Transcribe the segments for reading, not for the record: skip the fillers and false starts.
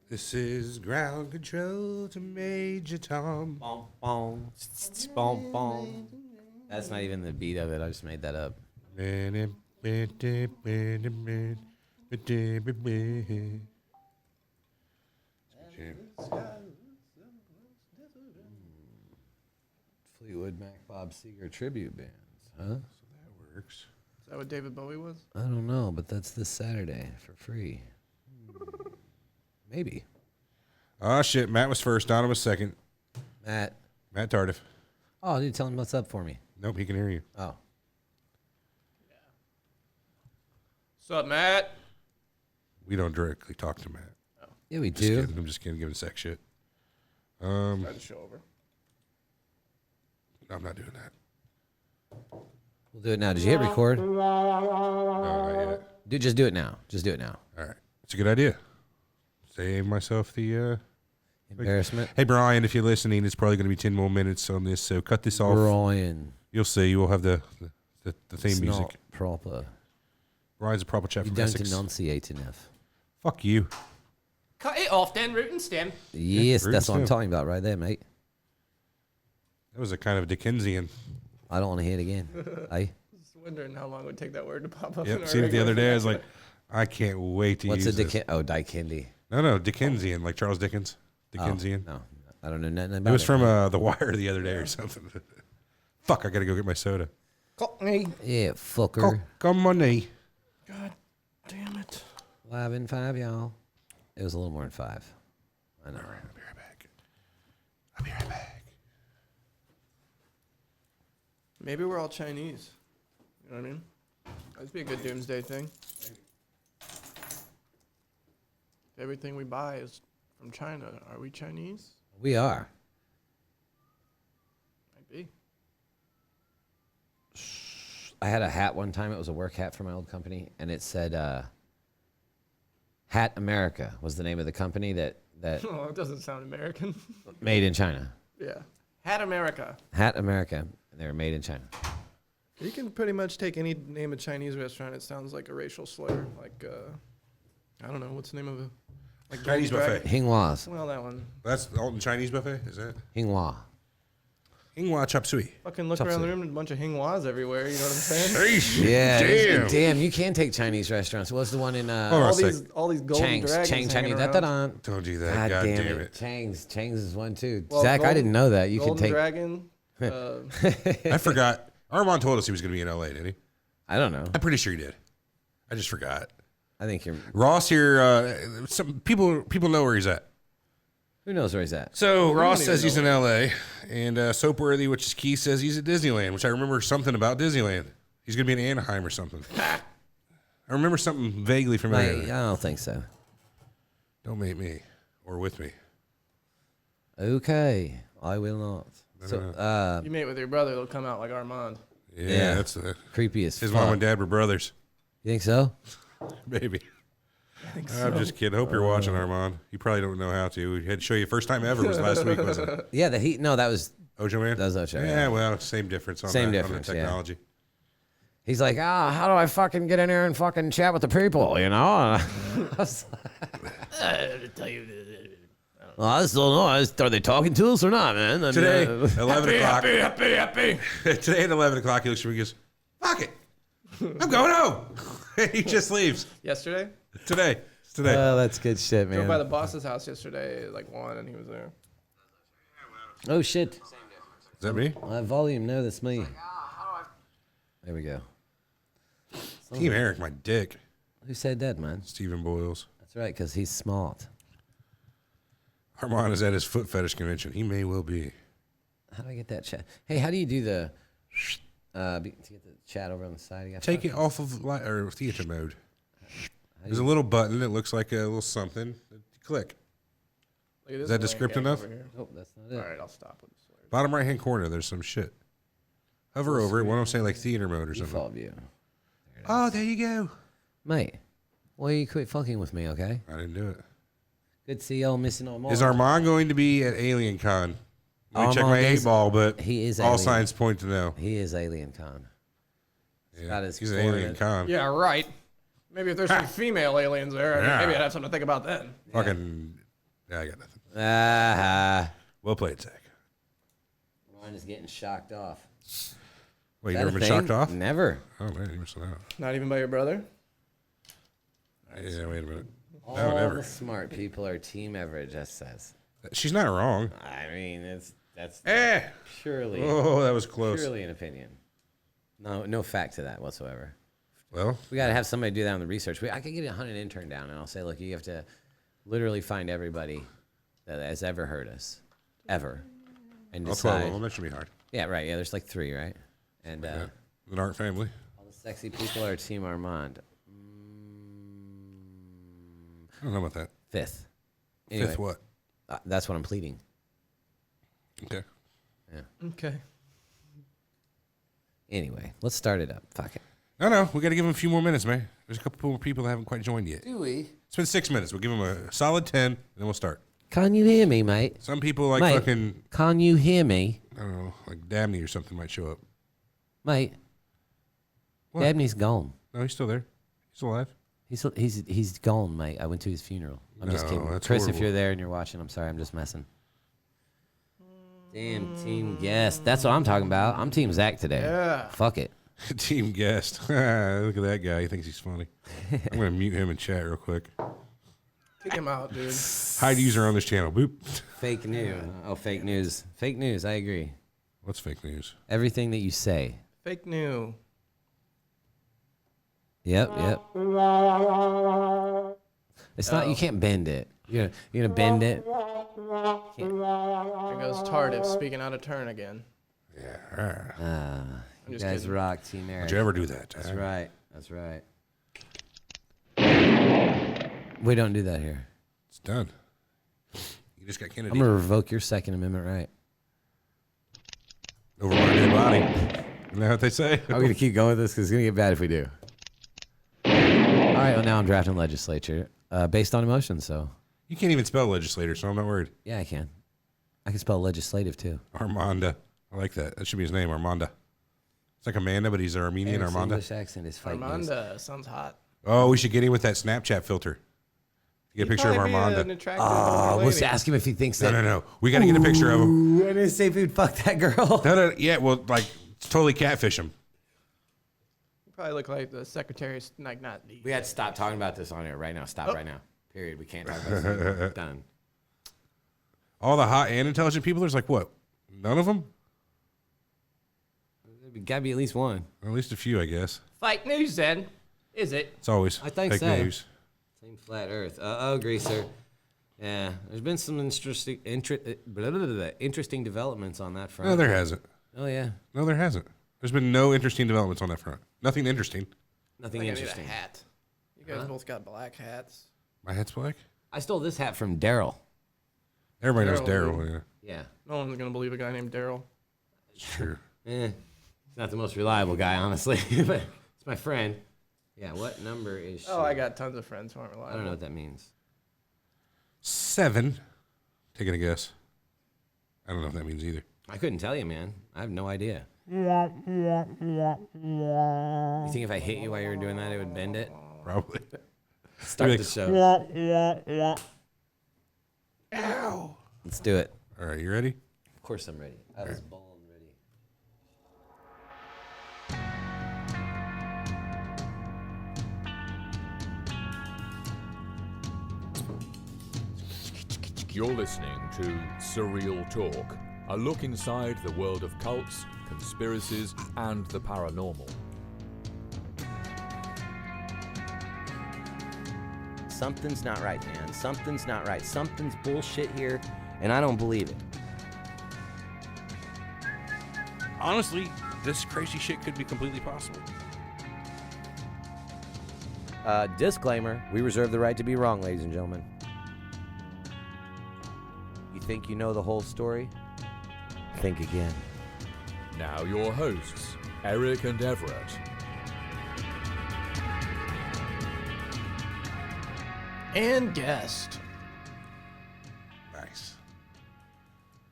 This is ground control to Major Tom. Bom, bom, bom, bom. That's not even the beat of it. I just made that up. Fleetwood Mac Bob Seger tribute bands, huh? So that works. Is that what David Bowie was? I don't know, but that's this Saturday for free. Maybe. Oh, shit. Matt was first. Donna was second. Matt Tardif. Oh, dude, tell him what's up for me. Nope, he can hear you. Oh. What's up, Matt? We don't directly talk to Matt. Yeah, we Just do. kidding. I'm just kidding. Giving sex shit. Try to show over. I'm not doing that. We'll do it now. Did you hit record? No, not yet. Dude, just do it now. Just do it now. All right. It's a good idea. Save myself the... Embarrassment. Hey, Brian, if you're listening, it's probably going to be 10 more minutes on this, so cut this off. Brian. You'll see. We'll have the theme It's music. not proper. Brian's a proper chap You from don't Essex. enunciate enough. Fuck you. Cut it off then, root and stem. Yes, root that's what I'm and stem. talking about right there, mate. That was a kind of Dickensian. I don't want to hear it again. Hey, Just wondering how long it would take that word to pop up. in Yep, our seen it the regular other day. I was vernacular. like, I can't wait to what's a use this. Dickens? Oh, Dickendi. No, Dickensian, like Charles Dickens. Dickensian. Oh, no, I don't know nothing about It was from man. The Wire the other day or something. Fuck, I got to go get my soda. Cockney. Yeah, fucker. Come on, knee. God damn it. 5 and 5, y'all. It was a little more than 5. I know. All right, I'll be right back. I'll be right back. Maybe we're all Chinese. You know what I mean? That'd be a good doomsday thing. Everything we buy is from China. Are we Chinese? We are. Might be. I had a hat one time. It was a work hat for my old company, and it said Hat America was the name of the company that Oh, it doesn't sound American. made in China. Yeah. Hat America. Hat America, and they were made in China. You can pretty much take any name of Chinese restaurant. It sounds like a racial slur. Like, I don't know. What's the name of it? Like Chinese Golden buffet. Dragon? Hinghua's. Well, that one. That's the Alton Chinese buffet, is that? Hinghua. Inghua chop suey. Fucking look Chop around the suey. room and a bunch of Hinghuas everywhere. You know what I'm saying? Yeah. Damn. Damn, you can take Chinese restaurants. What's the one in Hold on. all these golden Chang's? dragons Chang hanging Chinese. around. Da-da-da. Don't do that. God damn it. Chang's is one too. Well, Zach, I Golden- didn't know that. You Golden could take. Dragon. I forgot. Armand told us he was going to be in LA, didn't he? I don't know. I'm pretty sure he did. I just forgot. I think you're. Ross here, some people know where he's at. Who knows where he's at? So Ross don't says even he's in LA, and Soapworthy, which is Keith, says he's at Disneyland, which I remember something about Disneyland. He's going to be in Anaheim or something. I remember something vaguely familiar. Like, I don't think so. Don't make me or with me. Okay, I will not. So, You mate with your brother, they'll come out like Armand. Yeah, that's creepy as his fuck. mom and dad were brothers. You think so? Maybe. I'm just kidding. Hope you're watching, Armand. You probably don't know how to. We had to show you first time ever was last week, wasn't it? Yeah, no, that was. Ojo Man? That was Ojo, Yeah, yeah. well, same difference on Same that, difference, on the yeah. technology. He's like, how do I fucking get in here and fucking chat with the people, you know? Well, I just don't know. Are they talking to us or not, man? And, Today, 11 o'clock. Happy. Today at 11 o'clock, he looks at me and goes, fuck it. I'm going home. He just leaves. Yesterday? Today. It's today. Oh, that's good shit, Drove by the man. boss's house yesterday, like 1, and he was there. Oh, shit. Is that me? My volume, no, that's me. There we go. Team Eric, my dick. Who said that, man? Stephen Boyles. That's right, because he's smart. Armand is at his foot fetish convention. He may well be. How do I get that chat? Hey, how do you do the to get the chat over on the side? You got Take it off of or theater mode. There's a little button that looks like a little something. Click. Look at this Is that lame descriptive gang enough? over here. Oh, that's not it. All right, I'll stop with this. Bottom right hand corner, there's some shit. Hover over it. Why don't I say like theater mode or something? Default view. Oh, there you go. Mate, why you quit fucking with me, okay? I didn't do it. Good to see y'all missing on more. Is Armand going to be at Alien Con? Let me check my Armand 8-ball, but he is all Alien. signs point to no. He is Alien Con. Yeah, got his he's an forehead. Alien Con. Yeah, right. Maybe if there's some female aliens there, Yeah. maybe I'd have something to think about then. Fucking Yeah, I got nothing. Well played, Zach. Mine is getting shocked off. Wait, you Is that never a been thing? shocked off? Never. Oh, man, you're missing out. Not even by your brother? Yeah, wait a minute. All No, never. the smart people are Team Everett, just says. She's not wrong. I mean, that's Eh! purely Oh, that was close. purely an opinion. No fact to that whatsoever. Well, We got to have somebody do that on the research. I could get a hunted intern down, and I'll say, look, you have to literally find everybody that has ever heard us, ever, and all 12 of decide. them. That should be hard. Yeah, right. Yeah, there's like 3, right? And Yeah. An art family. all the sexy people are Team Armand. I don't know about that. 5th. Anyway, Fifth what? that's what I'm pleading. Okay. Okay. Anyway, let's start it up. Fuck it. No, we got to give them a few more minutes, man. There's a couple more people that haven't quite joined yet. Do we? It's been 6 minutes. We'll give them a solid 10, and then we'll start. Can you hear me, mate? Some people like Mate. fucking, Can you hear me, I don't know, like Dabney or something might show up. mate? What? Dabney's gone. No, he's still there. He's alive. He's gone, mate. I went to his funeral. I'm just No, kidding. that's Chris, if horrible. you're there and you're watching, I'm sorry. I'm just messing. Damn, team guest. That's what I'm talking about. I'm Team Zach today. Yeah. Fuck it. Team guest. Look at that guy. He thinks he's funny. I'm going to mute him in chat real quick. Kick him out, dude. Hide user on this channel. Boop. Fake news. Oh, fake news. Fake news. I agree. What's fake news? Everything that you say. Fake news. Yep. It's not. You can't bend it. You're gonna bend it. There goes Tardif speaking out of turn again. Yeah. You just guys kidding. rock, Team Eric. Would you ever do that? That's right. That's right. We don't do that here. It's done. You just got Kennedy I'm gonna revoke your Second Amendment right. over my dead body. Isn't that what they say? Are we gonna keep going with this? Because it's gonna get bad if we do. All right. Well, now I'm drafting legislature based on emotion. So You can't even spell legislator, so I'm not worried. yeah, I can. I can spell legislative too. Armanda. I like that. That should be his name, Armanda. It's like Amanda, but he's an Armenian Eric's Armanda. English accent is fake news. Armanda sounds hot. Oh, we should get him with that Snapchat filter. Get a picture of Armanda. Oh, we'll ask him if he thinks that. No. We got to get a picture of him. Ooh, I didn't say if he'd fuck that girl. No. Yeah, well, like, totally catfish him. You probably look like the secretary, like not the. We had to stop talking about this on air right now. Stop right now. Period. We can't talk about this anymore. Done. All the hot and intelligent people, there's like, what? None of them? There gotta be at least one. Or at least a few, I guess. Fake news, then. Is it? It's always I think fake so. news. Same flat Earth. Greaser. Yeah, there's been some interesting developments on that front. No, there hasn't. Oh yeah, No, there hasn't. There's been no interesting developments on that front. Nothing interesting. nothing I think I need interesting. a hat. You guys both got black hats. My hat's black? I stole this hat from Daryl. Everybody knows Daryl, Daryl. Yeah, Yeah. No one's gonna believe a guy named Daryl. sure. He's not the most reliable guy, honestly, but it's my friend. Yeah. What number is she? Oh, I got tons of friends who aren't I reliable. don't know what that means. 7. Taking a guess. I don't know if that means either. I couldn't tell you, man. I have no idea. You think if I hit you while you were doing that, it would bend it? Probably. Start Like, the show. Ow. Let's do it. All right, you ready? Of course I'm ready. I was born ready. You're listening to Surreal Talk, a look inside the world of cults, conspiracies, and the paranormal. Something's not right, man. Something's not right. Something's bullshit here, and I don't believe it. Honestly, this crazy shit could be completely possible. Disclaimer, we reserve the right to be wrong, ladies and gentlemen. You think you know the whole story? Think again. Now your hosts, Eric and Everett. And guest. Nice.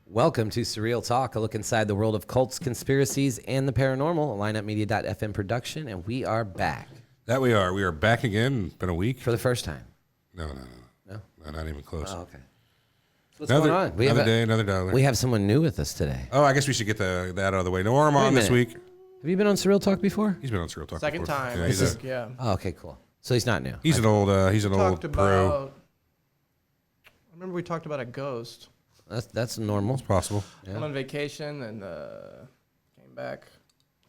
Welcome to Surreal Talk, a look inside the world of cults, conspiracies, and the paranormal, a lineupmedia.fm production, and we are back That we are. We are back again. Been a week. for the first time. No, No? not even close. Oh, okay. What's going on? Another day, another dollar. We have someone new with us today. Oh, I guess we should get that out of the way. No Armand this week. Have you been on Surreal Talk before? He's been on Surreal Talk Second before. time. Yeah, I he's, think, yeah. Oh, okay, cool. So he's not new. he's an old Talked pro. about. I remember we talked about a ghost. That's normal. It's possible. Yeah. Went on vacation and came back.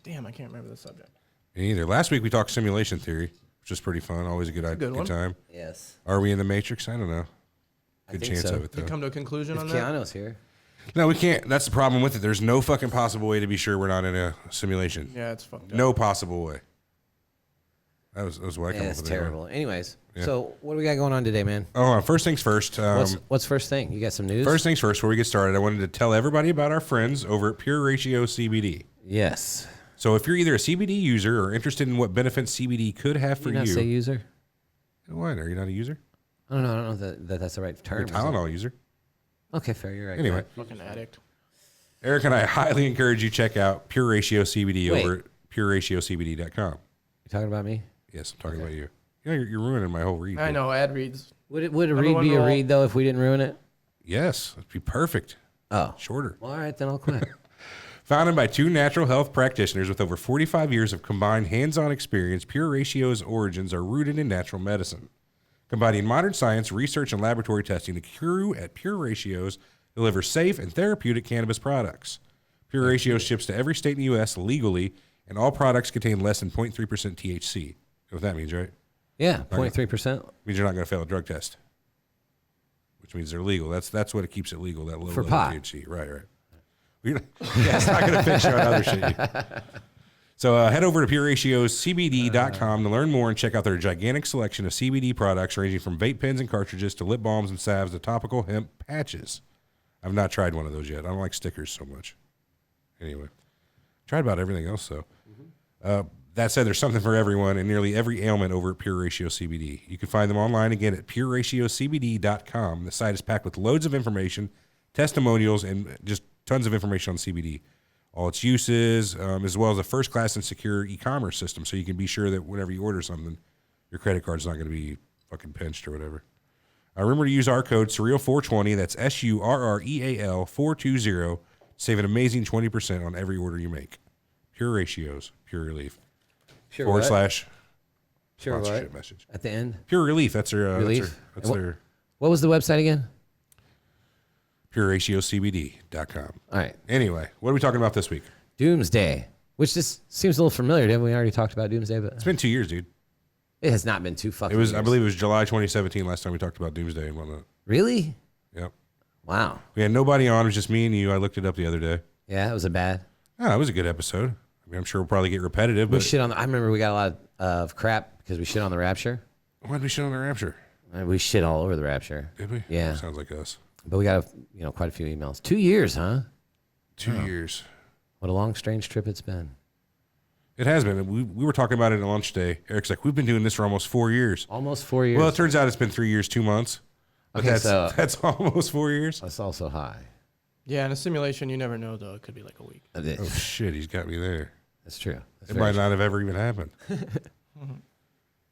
Damn, I can't remember the subject. Me either. Last week we talked simulation theory, which was pretty fun. Always a good one. time. Yes. Are we in the Matrix? I don't know. I Good think chance so. of it Did though. you come to a conclusion If on that? Keanu's here. No, we can't. That's the problem with it. There's no fucking possible way to be sure we're not in a simulation. Yeah, it's fucked up. No possible way. That was what I Yeah, come it's up with. anyway. terrible. Anyways, Yeah. so what do we got going on today, man? Oh, first things first. What's first thing? You got some news? First things first. Before we get started, I wanted to tell everybody about our friends over at Pure Ratio CBD. Yes. So if you're either a CBD user or interested in what benefits CBD could have for Did you not you, say user? what? Are you not a user? I don't know that's the right term. You're a is it? Tylenol user. Okay, fair. You're right. Anyway, Fucking addict. Eric and I highly encourage you check out Pure Ratio CBD Wait. over at pureratio.cbd.com. You talking about me? Yes, I'm talking about you. You know, you're ruining my whole read. I here. know, ad reads. Would a Number read one be a rule. read though if we didn't ruin it? Yes, it'd be perfect. Oh. Shorter. Well, all right, then I'll quit. Founded by two natural health practitioners with over 45 years of combined hands-on experience, Pure Ratio's origins are rooted in natural medicine. Combining modern science, research, and laboratory testing, the crew at Pure Ratios delivers safe and therapeutic cannabis products. Pure Ratio ships to every state in the U.S. legally, and all products contain less than 0.3% THC. You know what that means, right? Yeah, 0.3%. Means you're not going to fail a drug test, which means they're legal. That's what it keeps it legal. That low For level pot. THC, right? Yeah, it's not going to fix you on other shit. So head over to pureratioCBD.com to learn more and check out their gigantic selection of CBD products ranging from vape pens and cartridges to lip balms and salves to topical hemp patches. I've not tried one of those yet. I don't like stickers so much. Anyway, tried about everything else though. That said, there's something for everyone and nearly every ailment over at Pure Ratio CBD. You can find them online again at pureratio.cbd.com. The site is packed with loads of information, testimonials, and just tons of information on CBD, all its uses, as well as a first-class and secure e-commerce system, so you can be sure that whenever you order something, your credit card's not going to be fucking pinched or whatever. Remember to use our code Surreal420. That's SURREAL 420. Save an amazing 20% on every order you make. Pure Ratios, Pure Relief. Sure. / Sure sponsorship what? message. At the end. Pure Relief. That's their. Relief? That's And their What was the website again? PureRatioCBD.com. All right. Anyway, what are we talking about this week? Doomsday, which just seems a little familiar. Didn't we already talked about Doomsday? But It's been 2 years, dude. it has not been too fucking It was, I years. believe, it was July 2017 last time we talked about Doomsday and whatnot. Really? Yep. Wow. We had nobody on. It was just me and you. I looked it up the other day. Yeah, it was a bad. Oh, it was a good episode. I mean, I'm sure we'll probably get repetitive, We but shit on. I remember we got a lot of crap because we shit on the Rapture. why did we shit on the Rapture? We shit all over the Rapture. Did we? Yeah. Sounds like us. But we got quite a few emails. 2 years, huh? 2 years. What a long, strange trip it's been. It has been. We were talking about it at lunch day. Eric's like, we've been doing this for almost 4 years. Almost 4 years. Well, it turns out it's been 3 years, 2 months. But Okay, that's almost 4 years. that's also high. Yeah, in a simulation, you never know, though. It could be like a week. It is. Oh, shit. He's got me there. That's true. That's It very might true. not have ever even happened.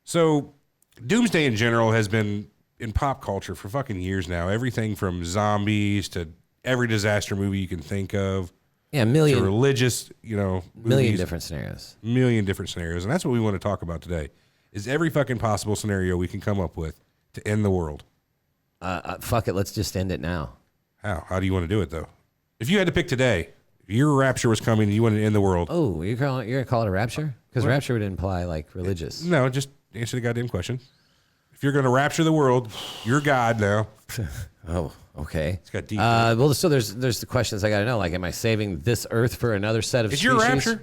So, Doomsday in general has been in pop culture for fucking years now. Everything from zombies to every disaster movie you can think of Yeah, to million religious, movies, different scenarios. million different scenarios. And that's what we want to talk about today is every fucking possible scenario we can come up with to end the world. Fuck it. Let's just end it now. How? How do you want to do it, though? If you had to pick today, if your rapture was coming and you wanted to end the world, Oh, you're gonna call it a rapture? Because rapture would imply like religious. no, just answer the goddamn question. If you're going to rapture the world, you're God now. Oh, okay. It's got deep. Well, so there's the questions I got to know. Like, am I saving this Earth for another set of Is species? your rapture?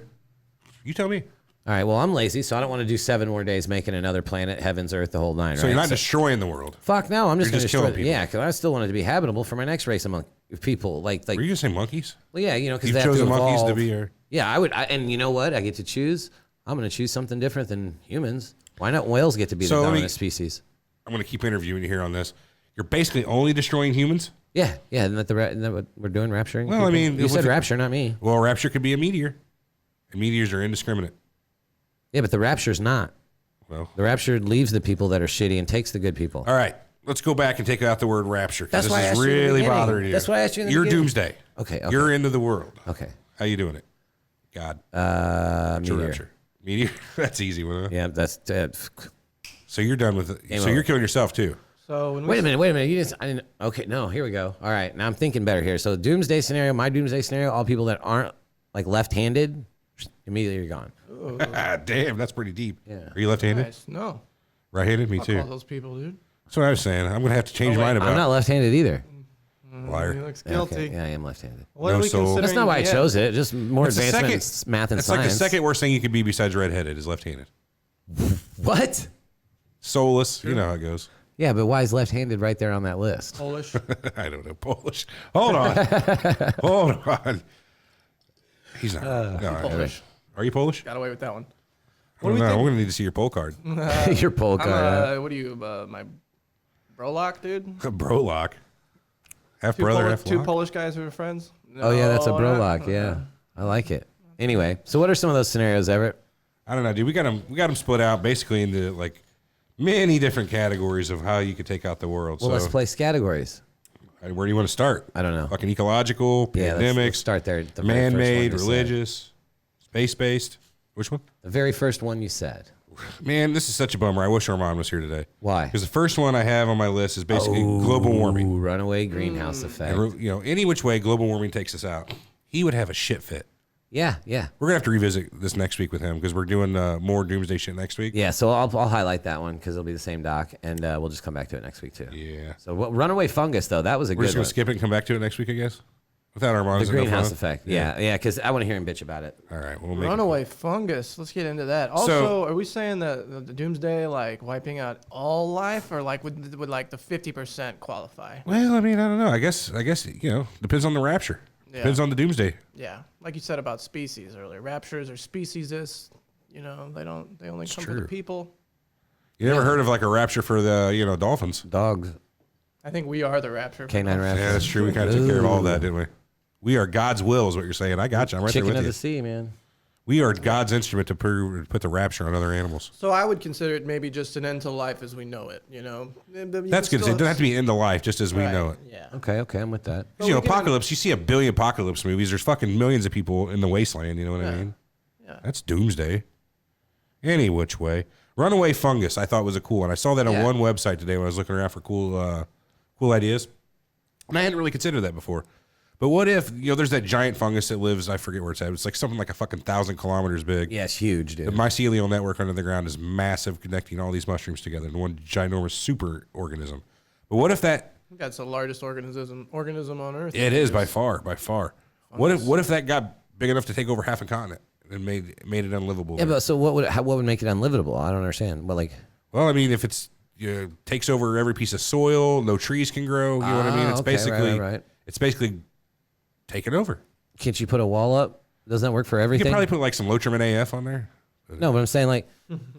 You tell me. All right. Well, I'm lazy, so I don't want to do 7 more days making another planet, heavens, Earth, the whole nine. So right? you're not destroying the world. Fuck no. I'm just You're going to just killing destroy. people. Yeah, because I still want it to be habitable for my next race of people. Like, Were you going to say monkeys? well, yeah, because You've they have to chosen monkeys to evolve. be your... Yeah, I would. And you know what? I get to choose. I'm going to choose something different than humans. Why not whales get to be So the let me- dominant species? I'm going to keep interviewing you here on this. You're basically only destroying humans? Yeah, yeah. Isn't that what we're doing, rapturing? Well, I people? mean, you said with- rapture, not me. Well, rapture could be a meteor. And meteors are indiscriminate. Yeah, but the rapture's not. Well, The rapture leaves the people that are shitty and takes the good people. all right. let's go back and take out the word rapture. That's this why I is asked you in the really beginning. bothering you. That's why I asked you in the You're beginning. doomsday. Okay. You're into the world. Okay. How you doing it? God. What's your Meteor. rapture? Meteor? That's easy one, huh? Yeah, that's. So you're done with it. So you're killing yourself too. So when Wait a minute. You just. I didn't. Okay. No. Here we go. All right. Now I'm thinking better here. So doomsday scenario. My doomsday scenario. All people that aren't like left-handed, immediately you're gone. Damn, that's pretty deep. Yeah. Are you left-handed? Nice. No. Right-handed? Me I'll too. call those people, dude. That's what I was saying. I'm gonna have to change mine about. I'm not left-handed either. He Liar. looks guilty. Okay. Yeah, I am left-handed. What No are we soul. considering? That's not why I yeah. chose it. Just more It's the advancement second- in math and It's science. like the second worst thing you could be besides red-headed is left-handed. What? Soulless. You know how it goes. Yeah, but why is left-handed right there on that list? Polish. I don't know. Polish. Hold on. Hold on. He's not. No, Polish. Are you Polish? Got away with that one. I don't know. We're going to need to see your poll card. Your poll I'm card. what are you, my brolock, dude? Bro lock. Half brother, half two lock. Polish guys who are friends. Oh yeah, that's a No, bro not- lock. Yeah, I like it. Anyway, so what are some of those scenarios, Everett? I don't know, dude. We got them split out basically into like many different categories of how you could take out the world. Well, so let's place categories. where do you want to start? I don't know. Fucking ecological, Yeah, pandemic, let's start there. The very first man-made, one you said. religious, space-based. Which one? The very first one you said. Man, this is such a bummer. I wish Armand was here today. Why? Because the first one I have on my list is basically global warming. Ooh, runaway greenhouse effect. And, you know, any which way global warming takes us out, he would have a shit fit. Yeah, yeah, We're gonna have to revisit this next week with him because we're doing more doomsday shit next week. yeah. So I'll highlight that one because it'll be the same doc, and we'll just come back to it next week too. Yeah. So runaway fungus though, that was a We're good just gonna one. skip it and come back to it next week, I guess. Without Armand, The is it no greenhouse fun? effect. Yeah, because I want to hear him bitch about it. All right, we'll make Runaway fungus. Let's get into that. Also, are we saying that the doomsday, like wiping out all life, or like would like the 50% qualify? Well, I mean, I don't know. I guess you know depends on the rapture. Yeah. Depends on the doomsday. Yeah, like you said about species earlier. Raptures are speciesist. You know, they only come for true. the people. You never heard of like a rapture for the dolphins? Dogs, I think we are the rapture. canine raptor. Yeah, that's true. We kind of took care of all that, didn't we? We are God's will, is what you're saying. I got you. I'm right Chicken there of with the you. sea, man. We are God's instrument to put the rapture on other animals. So I would consider it maybe just an end to life as we know it. You know, That's good. It doesn't have to be end of life, just as we know it. Yeah. Okay, I'm with that. 'Cause, you know, apocalypse. You see a billion apocalypse movies. There's fucking millions of people in the wasteland. You know what I mean? Yeah. That's doomsday. Any which way. Runaway fungus. I thought was a cool one. I saw that on Yeah. one website today when I was looking around for cool ideas, and I hadn't really considered that before. But what if there's that giant fungus that lives? I forget where it's at. It's like something like a fucking 1,000 kilometers big. Yeah, it's huge, dude. The mycelial network under the ground is massive, connecting all these mushrooms together in one ginormous super organism. But what if that? I think that's the largest organism on Earth. It is by far. What if that got big enough to take over half a continent and made it unlivable? Yeah, but so what would make it unlivable? I don't understand. Well, like, Well, I mean, if it's takes over every piece of soil, no trees can grow. You know what I mean? It's okay, basically right. it's basically taken over. Can't you put a wall up? Doesn't that work for You everything? could probably put like some Lotrimin AF on there. No, but I'm saying like,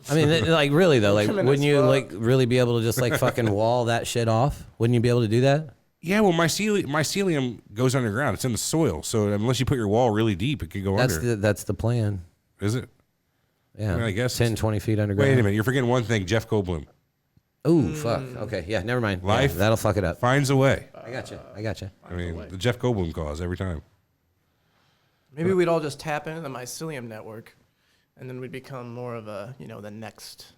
I mean, like really though, like, Tremendous wouldn't you fuck. like really be able to just like fucking wall that shit off? Wouldn't you be able to do that? Yeah, well, mycelium goes underground. It's in the soil, so unless you put your wall really deep, it could go under. That's the plan. Is it? Yeah, mean, I guess 10, 20 feet underground. Wait a minute, you're forgetting one thing. Jeff Goldblum Ooh, fuck. Okay, yeah, never mind. Yeah, Life- that'll fuck it up. finds a way. I got you. I mean, the Jeff Goldblum cause every time. Maybe we'd all just tap into the mycelium network, and then we'd become more of a the next.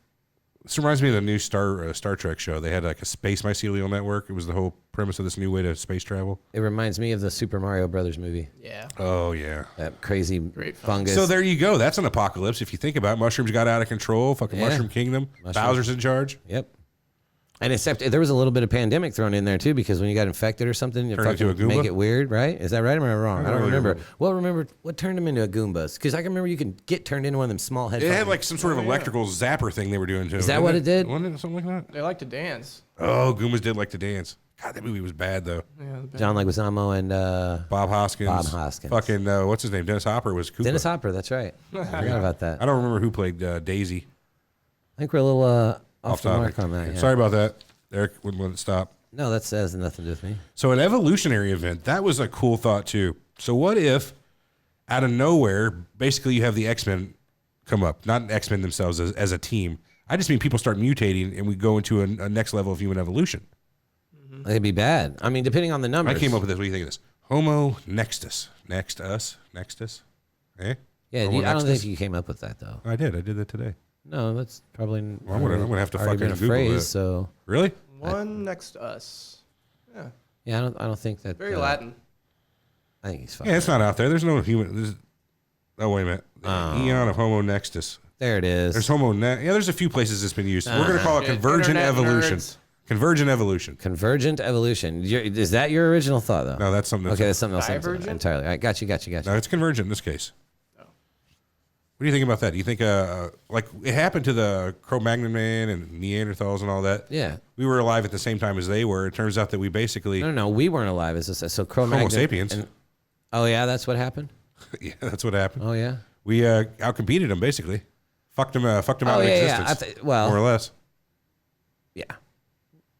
This reminds me of the new Star Trek show. They had like a space mycelial network. It was the whole premise of this new way to space travel. It reminds me of the Super Mario Brothers movie. Yeah. Oh yeah. That crazy fungus. So there you go. That's an apocalypse. If you think about it, mushrooms got out of control. Fucking Yeah. Mushroom Kingdom. Bowser's in charge. Yep. And except there was a little bit of pandemic thrown in there too, because when you got infected or something, you Turned into fucking a Goomba? make it weird, right? Is that right? Or am I wrong? I don't really remember. What turned them into a Goombas? Because I can remember you can get turned into one of them small head. It had fucking- like some sort of electrical zapper thing they were doing too. Is that what it did? Wasn't it something like that? They like to dance. Oh, Goombas did like to dance. God, that movie was bad though. Yeah. John Leguizamo and Bob Hoskins. Bob Hoskins. Fucking what's his name? Dennis Hopper was Koopa. Dennis Hopper. That's right. I forgot about that. I don't remember who played Daisy. I think we're a little off the mark on that. Yeah. Sorry about that. Eric wouldn't let it stop. No, that has nothing to do with me. So an evolutionary event, that was a cool thought too. So what if out of nowhere, basically you have the X-Men come up, not X-Men themselves as a team. I just mean people start mutating and we go into a next level of human evolution. It'd be bad. I mean, depending on the numbers. I came up with this. What do you think of this? Homo nextus. Nextus. Eh? Yeah, Homo I don't nextus? think you came up with that though. I did that today. No, that's probably. Well, I'm gonna have to already fucking been a Google phrase. that. So Really? One next to us. Yeah. yeah, I don't think that. Very Latin. I think he's fine. Yeah, it's not out there. There's no human. Oh, wait a minute. Eon of Homo nextus. There it is. There's yeah, there's a few places it's been used. We're going to call it convergent Internet evolution. nerds. Convergent evolution. Convergent evolution. Is that your original thought, though? No, that's something. Okay, that's something else Divergent? entirely. All right, got you. No, it's convergent in this case. What do you think about that? Do you think, like, it happened to the Cro-Magnon man and Neanderthals and all that? Yeah. We were alive at the same time as they were. It turns out that we basically No, we weren't alive. Is this so? Cro-Magnon. Homo sapiens. Oh yeah, that's what happened. Yeah, that's what happened. Oh yeah. We outcompeted them basically. Fucked them out of yeah. existence. Well, more or less. Yeah.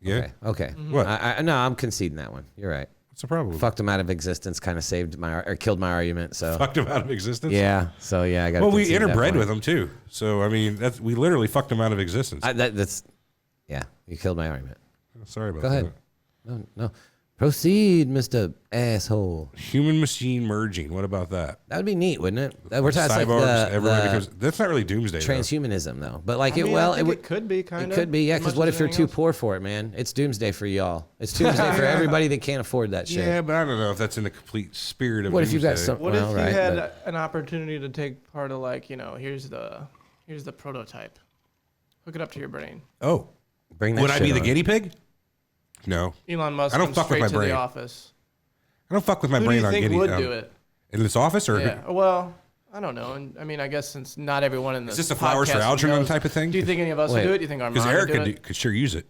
Yeah. Okay. What? No, I'm conceding that one. You're right. What's the problem? Fucked him out of existence. Kind of killed my argument. So. Fucked them out of existence. Yeah. So yeah, I got. Well, we interbred with them too. So I mean, we literally fucked them out of existence. That's. Yeah, you killed my argument. Sorry about Go that. ahead. No. Proceed, Mr. Asshole. Human machine merging. What about that? That would be neat, wouldn't it? We're talking like Cyborgs. Everybody the becomes. That's not really doomsday. transhumanism, though. But like I mean, I think it could be kind It of. could be, yeah. as Because much what as if you're anything too else. poor for it, man? It's doomsday for y'all. It's doomsday for everybody that can't afford that shit. Yeah, but I don't know if that's in the complete spirit of. What if you got doomsday. some? What well, if right, you had but- an opportunity to take part of, like, here's the prototype. Hook it up to your brain. Oh, bring that would I shit be the on. guinea pig? No, Elon Musk I don't comes fuck with straight my to brain. the office. I don't fuck with my Who do brain you on think guinea. would do it? In this office or? Yeah. Well, I don't know. And I mean, I guess since not everyone in this Is this a flowers for podcast Algernon knows- type of thing? Do you think any of us Wait. would do it? Do you think our Because mom Eric would do it? could sure use it.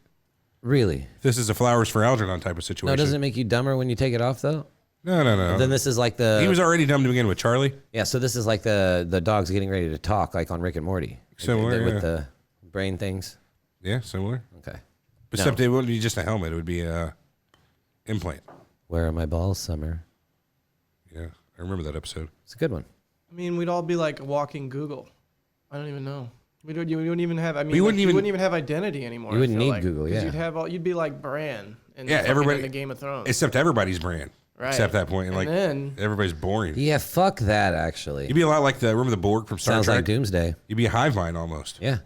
Really? This is a flowers for Algernon type of situation. No, doesn't it make you dumber when you take it off though? No. Then this is like the. He was already dumb to begin with, Charlie. Yeah, so this is like the dogs getting ready to talk, like on Rick and Morty. Similar, with yeah. the brain things. Yeah, similar. Okay. Except it wouldn't be just a helmet; it would be a implant. Where are my balls, Summer? Yeah, I remember that episode. It's a good one. I mean, we'd all be like walking Google. I don't even know. We wouldn't even have. I mean, We wouldn't you even- wouldn't even have identity anymore. You I wouldn't feel need like. Google, 'Cause yeah. You'd be like Bran in Yeah, fucking everybody- in the Game of Thrones. Except everybody's brand. Right. Except that point, and like then everybody's boring. Yeah, fuck that. Actually, You'd be a lot like remember the Borg from Star sounds Trek. like Doomsday. You'd be a hive mind almost. Yeah.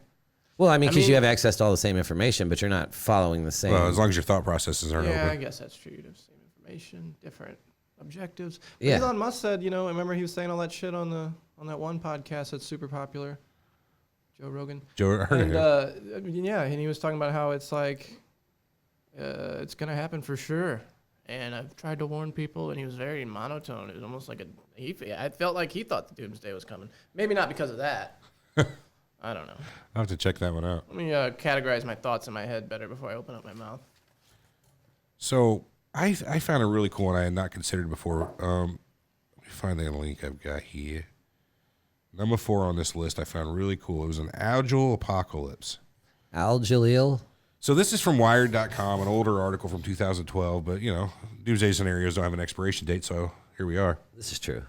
Well, I mean, because you mean- have access to all the same information, but you're not following the same. Well, as long as your thought processes aren't yeah, I open. guess that's true. You'd have same information, different objectives. But Yeah. Elon Musk said, remember he was saying all that shit on that one podcast that's super popular, Joe Rogan. Joe, I heard And it. I mean, yeah, and he was talking about how it's like it's gonna happen for sure. And I've tried to warn people, and he was very monotone. It was almost like I felt like he thought the doomsday was coming. Maybe not because of that. I don't know. I'll have to check that one out. Let me categorize my thoughts in my head better before I open up my mouth. So I found a really cool one I had not considered before. Let me find the link I've got here. Number 4 on this list I found really cool. It was an agile apocalypse. Al Jaleel. So this is from Wired.com, an older article from 2012, but Doomsday Scenarios don't have an expiration date, so here we are. This is true.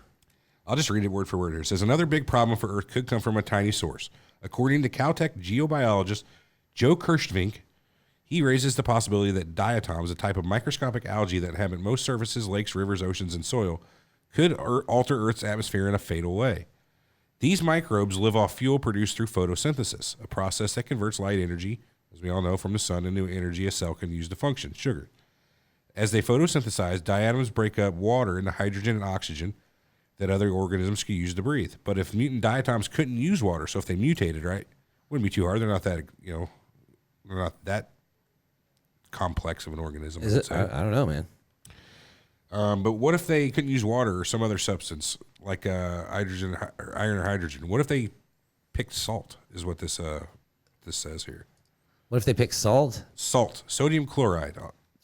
I'll just read it word for word here. It says, another big problem for Earth could come from a tiny source. According to Caltech geobiologist Joe Kirschvink, he raises the possibility that diatoms, a type of microscopic algae that inhabit most surfaces, lakes, rivers, oceans, and soil, could alter Earth's atmosphere in a fatal way. These microbes live off fuel produced through photosynthesis, a process that converts light energy, as we all know, from the sun into energy a cell can use to function, sugar. As they photosynthesize, diatoms break up water into hydrogen and oxygen that other organisms can use to breathe. But if mutant diatoms couldn't use water, so if they mutated, right, wouldn't be too hard. They're not that, they're not that complex of an organism. Is it? I don't know, man. But what if they couldn't use water or some other substance like hydrogen, or iron or hydrogen? What if they picked salt? Is what this says here. What if they pick salt Salt, sodium chloride.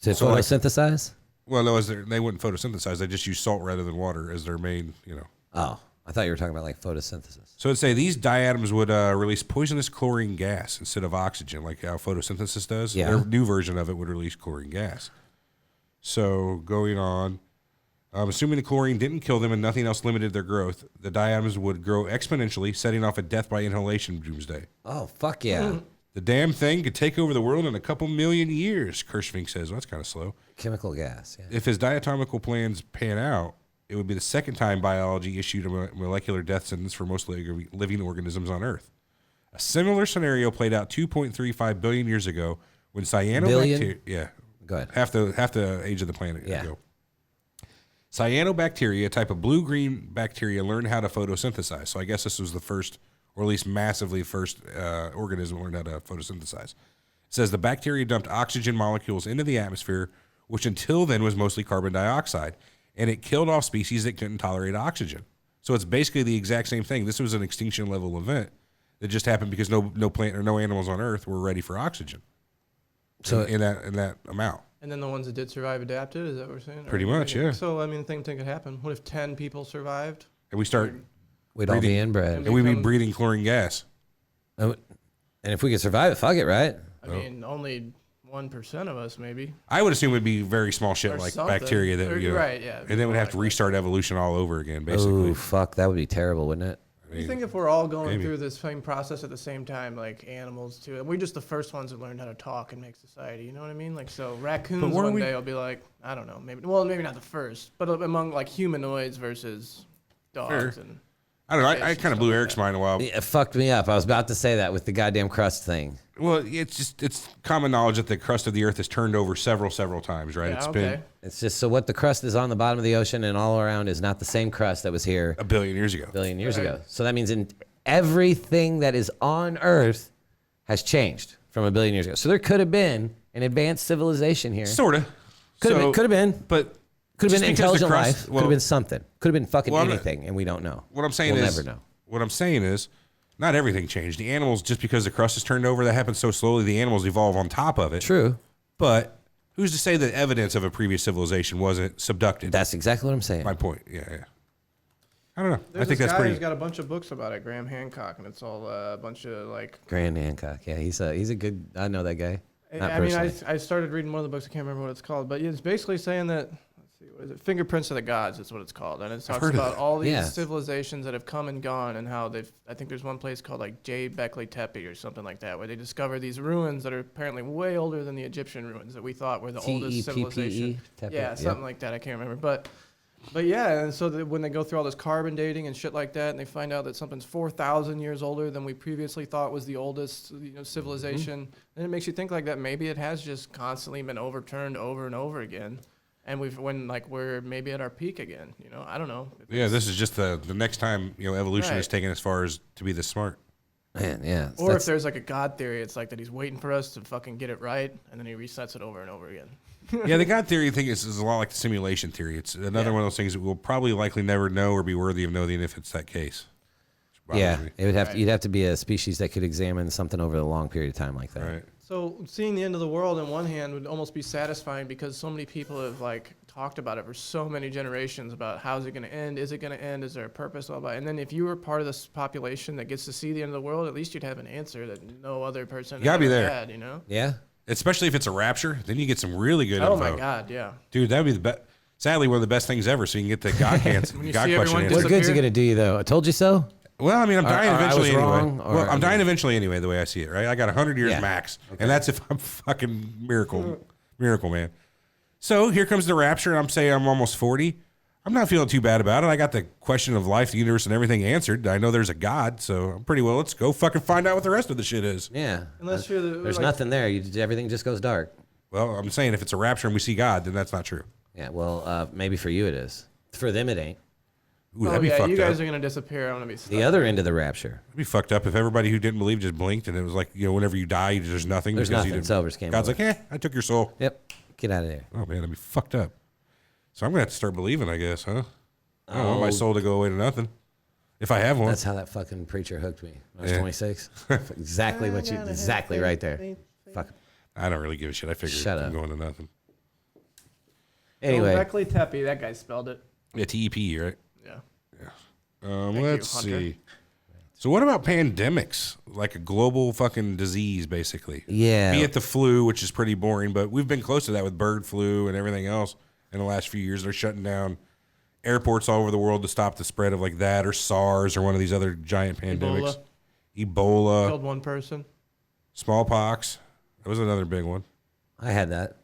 to So, like- photosynthesize? Well, no, they wouldn't photosynthesize. They just use salt rather than water as their main, Oh, I thought you were talking about like photosynthesis. So it'd say these diatoms would release poisonous chlorine gas instead of oxygen, like how photosynthesis does. Yeah. Their new version of it would release chlorine gas. So going on, assuming the chlorine didn't kill them and nothing else limited their growth, the diatoms would grow exponentially, setting off a death by inhalation doomsday. Oh, fuck yeah. The damn thing could take over the world in a couple million years, Kirschvink says. Well, that's kind of slow. Chemical gas. Yeah. If his diatomical plans pan out, it would be the second time biology issued a molecular death sentence for most living organisms on Earth. A similar scenario played out 2.35 billion years ago when cyanobacteria... Yeah. Go ahead. Half the age of the planet Yeah. ago. Cyanobacteria, a type of blue-green bacteria, learned how to photosynthesize. So I guess this was the first, or at least massively first, organism that learned how to photosynthesize. It says the bacteria dumped oxygen molecules into the atmosphere, which until then was mostly carbon dioxide, and it killed off species that couldn't tolerate oxygen. So it's basically the exact same thing. This was an extinction level event that just happened because no plant or no animals on Earth were ready for oxygen. So in that amount. And then the ones that did survive adapted. Is that what we're saying? Pretty much, yeah. So I mean, the thing could happen. What if 10 people survived? And we start, we'd all be inbred. and we'd be breathing chlorine gas. And if we could survive it, fuck it, right? I mean, only 1% of us, maybe. I would assume it would be very small shit Or like something. bacteria that, Or- you know, right, yeah. and then we'd have to restart evolution all over again, basically. Oh, fuck. That would be terrible, wouldn't it? You think if we're all going maybe. through this same process at the same time, like animals too, and we're just the first ones that learned how to talk and make society, you know what I mean? Like, so raccoons weren't one we- day will be like, I don't know, maybe not the first, but among like humanoids versus dogs Fair. and I don't know. fish I and kind of stuff blew like Eric's that. mind a while. It fucked me up. I was about to say that with the goddamn crust thing. Well, it's common knowledge that the crust of the Earth has turned over several times, right? Yeah, It's okay. been It's just so what the crust is on the bottom of the ocean and all around is not the same crust that was here a billion years ago. a billion years Right. ago. So that means everything that is on Earth has changed from a billion years ago. So there could have been an advanced civilization here. Sort of. Could have been. But Could just have been because the intelligent crust- life. well, Could have been something. Could have been fucking Well, I'm not- anything, and we don't know. What I'm saying we'll is, never know. what I'm saying is, not everything changed. The animals, just because the crust is turned over, that happens so slowly. The animals evolve on top of it. True. But who's to say that evidence of a previous civilization wasn't subducted? That's exactly what I'm saying. my point. Yeah. I don't know. There's I think this that's guy pretty. who's got a bunch of books about it, Graham Hancock, and it's all a bunch of like. Grand Hancock. Yeah, he's a good. I know that guy. Not I mean, personally. I started reading one of the books. I can't remember what it's called, but it's basically saying that. Let's see, what is it? Fingerprints of the Gods is what it's called, and it talks heard of about that. all these Yeah. civilizations that have come and gone, and how they've. I think there's one place called like J. Beckley Tepe or something like that, where they discover these ruins that are apparently way older than the Egyptian ruins that we thought were the oldest civilization. Tepe, Yeah, yep. something like that. I can't remember, but yeah, and so when they go through all this carbon dating and shit like that, and they find out that something's 4,000 years older than we previously thought was the oldest, civilization, then it makes you think like that maybe it has just constantly been overturned over and over again, and we're maybe at our peak again. I don't know. Yeah, this is just the next time evolution is Right. taken as far as to be this smart. Man, yeah. Or if there's like a God theory, it's like that he's waiting for us to fucking get it right, and then he resets it over and over again. Yeah, the God theory thing is a lot like the simulation theory. It's another one of those things that we'll probably likely never know or be worthy of knowing if it's that case. Which bothers yeah, me. it would have you'd have to be a species that could examine something over a long period of time like that. Right. So seeing the end of the world on one hand would almost be satisfying because so many people have like talked about it for so many generations about how's it going to end? Is it going to end? Is there a purpose? Blah, blah. And then if you were part of this population that gets to see the end of the world, at least you'd have an answer that no other person gotta be ever there. had, Yeah. Especially if it's a rapture, then you get some really good Oh info. my God, yeah. Dude, that would be the best. Sadly, one of the best things ever. So you can get the God, When you God see question everyone answered. What good's it Disappear? gonna do you though? I told you so. Well, I mean, I'm dying or I eventually was anyway. wrong, or- Well, I'm dying eventually anyway, the way I see it, right? I got 100 years Yeah. max, and that's if I'm fucking miracle, man. So here comes the rapture, and I'm saying I'm almost 40. I'm not feeling too bad about it. I got the question of life, the universe, and everything answered. I know there's a God, so I'm pretty well. Let's go fucking find out what the rest of the shit is. Yeah. Unless you're the, There's like, nothing there. Everything just goes dark. Well, I'm saying if it's a rapture and we see God, then that's not true. Yeah. Well, maybe for you it is. For them it ain't. Ooh, Oh that'd be yeah, fucked you guys up. are gonna disappear. I'm gonna be stuck. The other end of the rapture. It'd be fucked up if everybody who didn't believe just blinked and it was like, whenever you die, there's nothing. There's because you nothing. didn't- Silver's game God's over. like, I took your soul. Yep. Get out of there. Oh man, that'd be fucked up. So I'm gonna have to start believing, I guess, huh? I don't want my soul to go away to nothing. If I have one. That's how that fucking preacher hooked me. When I was Yeah. 26. Exactly right there. Fuck. I don't really give a shit. I figured Shut I'm up. going to nothing. Anyway, Beckley Tepe, that guy spelled it. Yeah, TEP, right? Yeah. Let's you, Hunter. see. So what about pandemics? Like a global fucking disease, basically. yeah. Be it the flu, which is pretty boring, but we've been close to that with bird flu and everything else in the last few years. They're shutting down airports all over the world to stop the spread of like that or SARS or one of these other giant pandemics. Ebola. Killed one person. Smallpox. That was another big one. I had that.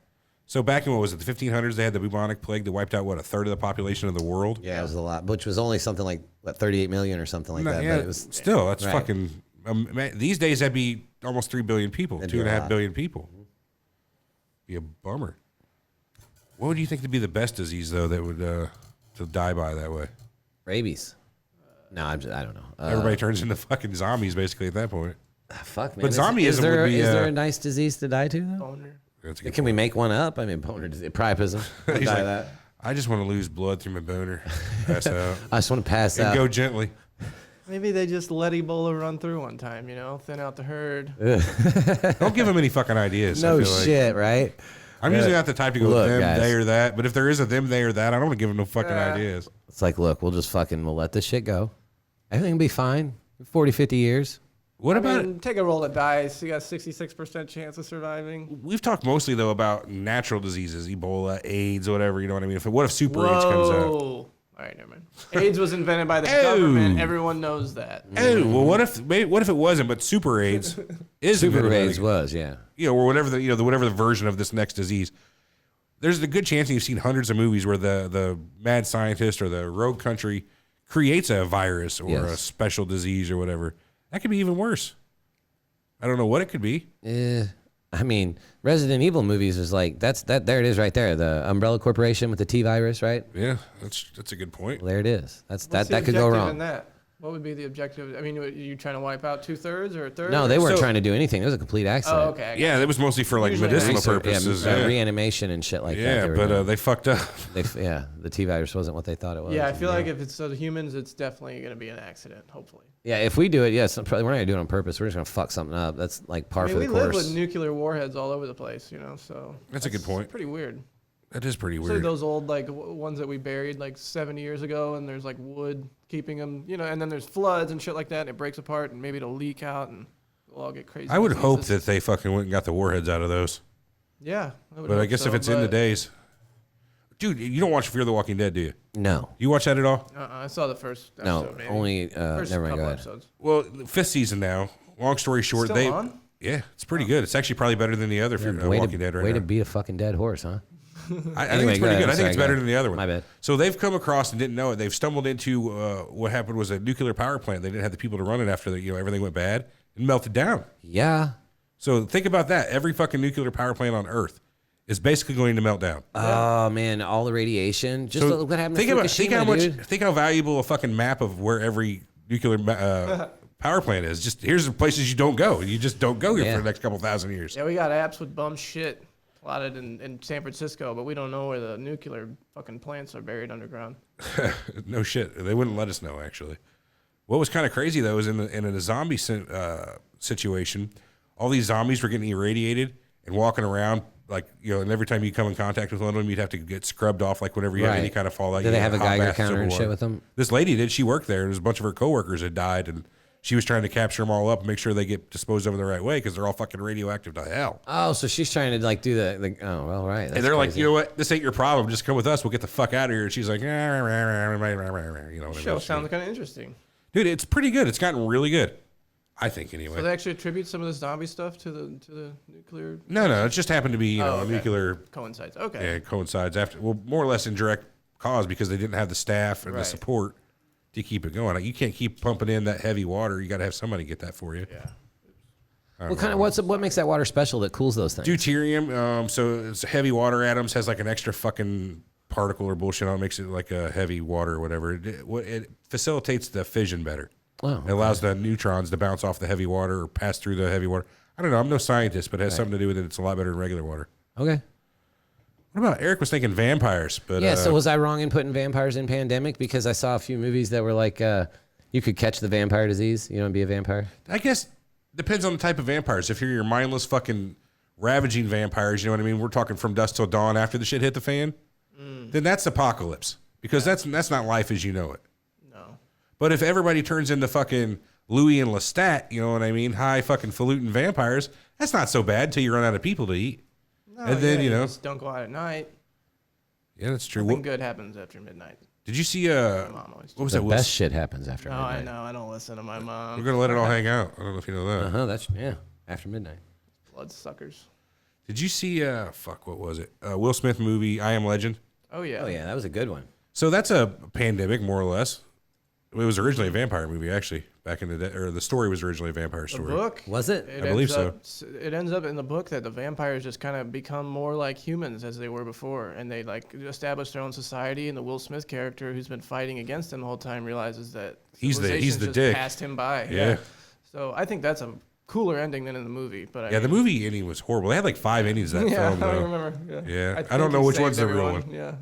So back in, what was it, the 1500s, they had the bubonic plague that wiped out, what, a third of the population of the world? Yeah, it was a lot, which was only something like, what, 38 million or something like that. Yeah, But it was still, that's right. fucking... these days, that'd be almost 3 billion people, That'd be a 2.5 lot. billion people. Be a bummer. What would you think to be the best disease, though, that would to die by that way? rabies. No, I don't know. Everybody turns into fucking zombies, basically, at that point. Fuck, man. But zombieism is there, would be, is there a nice disease to die to, though? Boner. That's a good Can we point. make one up? I mean, boner disease, priapism. I'll He's die like, of that. I just want to lose blood through my boner. Pass out. I just want to pass And out. go gently. Maybe they just let Ebola run through one time, thin out the herd. Don't give them any fucking ideas. I No feel like. shit, right? I'm usually not the type to go Look, them, guys. they, or that. But if there is a them, they, or that, I don't want to give them no fucking ideas. It's like, look, we'll let this shit go. Everything will be fine. 40, 50 years. What about it? Take a roll of dice. You got 66% chance of surviving. We've talked mostly, though, about natural diseases, Ebola, AIDS, whatever, you know what I mean? What if Super AIDS comes out? All right, never mind. AIDS was invented by the Oh. government. Everyone knows that. Oh, well, what if it wasn't, but Super AIDS is Super invented by AIDS the- was, yeah. or whatever whatever the version of this next disease. There's a good chance that you've seen hundreds of movies where the mad scientist or the rogue country creates a virus or a Yes. special disease or whatever. That could be even worse. I don't know what it could be. I mean, Resident Evil movies is like, there it is right there. The Umbrella Corporation with the T virus, right? Yeah, that's a good point. There it is. What's That the could go objective wrong. in that? What would be the objective? I mean, are you trying to wipe out 2/3 or a third? No, they weren't So- trying to do anything. It was a complete accident. Oh, okay. Yeah, that was mostly for like Usually medicinal research, purposes. Yeah, Yeah, reanimation and shit like that. yeah, They were but doing. they fucked up. The T virus wasn't what they thought it was. Yeah, I feel like if it's the humans, it's definitely going to be an accident, hopefully. Yeah, if we do it, yes, probably we're not gonna do it on purpose. We're just gonna fuck something up. That's like par I mean, for we the live course. with nuclear warheads all over the place, so. That's a good point. Pretty weird. That is pretty Especially weird. those old, ones that we buried, 70 years ago, and there's, wood keeping them, and then there's floods and shit like that, and it breaks apart, and maybe it'll leak out, and we'll all get crazy. I would hope diseases. that they fucking went and got the warheads out of those. Yeah. would But I hope guess so, if it's in the but, days. Dude, you don't watch Fear the Walking Dead, do you? No, You watch that at all? I saw the first no, episode, maybe. only First never mind. couple Go ahead. episodes. Well, the fifth season now. Long story short, Still on? Yeah, it's pretty good. It's actually probably better than the other Way Walking Dead right way now. to beat a fucking dead horse, huh? I think Anyway, it's go pretty ahead. good. I think Sorry, it's go better ahead. than the other one. My bad. So they've come across and didn't know it. They've stumbled into what happened was a nuclear power plant. They didn't have the people to run it after everything went bad and melted down. Yeah. So think about that. Every fucking nuclear power plant on Earth is basically going to melt down. Oh man, all the radiation. Just So look what happened think to about Fukushima, dude. think how valuable a fucking map of where every nuclear power plant is. Just here's the places you don't go. You just don't go here Yeah. for the next couple thousand years. Yeah, we got apps with bum shit plotted in San Francisco, but we don't know where the nuclear fucking plants are buried underground. No shit. They wouldn't let us know, actually. What was kind of crazy, though, is in a zombie situation, all these zombies were getting irradiated and walking around, and every time you come in contact with one of them, you'd have to get scrubbed off, whenever you had Right. any kind of fallout. Do You they get have a hot Geiger bath, counter civil and war. shit with them? This lady did. She worked there, and there's a bunch of her coworkers had died, and she was trying to capture them all up and make sure they get disposed of in the right way because they're all fucking radioactive to hell. Oh, so she's trying to do the oh well, right. And they're like, you know what? This ain't your problem. Just come with us. We'll get the fuck out of here. And she's like, you know what I Show mean? sounds kind of interesting. Dude, it's pretty good. It's gotten really good. I think anyway. So they actually attribute some of the zombie stuff to the nuclear No, it just happened to be, Oh, okay. a nuclear coincides. Okay. coincides after, well, more or less indirect cause because they didn't have the staff and the Right. support to keep it going. Like, you can't keep pumping in that heavy water. You got to have somebody get that for you. Yeah. what makes that water special that cools those things? Deuterium, so it's heavy water atoms, has like an extra fucking particle or bullshit on it, makes it like a heavy water or whatever. It facilitates the fission better. Oh, It allows the neutrons to bounce off the heavy water or pass through the heavy water. I don't know. I'm no scientist, but it has something to do with it. It's a lot better than regular water. Okay. What about Eric was thinking vampires, but Yeah. So was I wrong in putting vampires in pandemic because I saw a few movies that were like you could catch the vampire disease, and be a vampire? I guess depends on the type of vampires. If you're your mindless fucking ravaging vampires, you know what I mean? We're talking from dusk till dawn after the shit hit the fan. Then that's apocalypse because that's not life as you know it. No. But if everybody turns into fucking Louis and Lestat, you know what I mean? High fucking falutin vampires, that's not so bad until you run out of people to eat. No, And then, yeah, you know- just don't go out at night. Yeah, that's true. Nothing What, good happens after midnight. did you see Mom always what was The that? best shit happens after No, I midnight. know. I don't listen to my mom. We're gonna let it all hang out. I don't know if you know that. That's yeah. After midnight. Bloodsuckers. Did you see? What was it? Will Smith movie, I Am Legend. Oh yeah. Oh yeah, that was a good one. So that's a pandemic, more or less. It was originally a vampire movie, actually, back in the day. Or the story was originally a vampire The story. book. Was it? I believe so. It ends up in the book that the vampires just kind of become more like humans as they were before, and they like establish their own society. And the Will Smith character, who's been fighting against them the whole time, realizes that He's the civilization's just dick. passed him by. Yeah. So I think that's a cooler ending than in the movie. But Yeah, the movie ending was horrible. They had like 5 endings of that yeah, film, I though. remember. Yeah. I think don't know he which one's saved the real everyone. one. Yeah.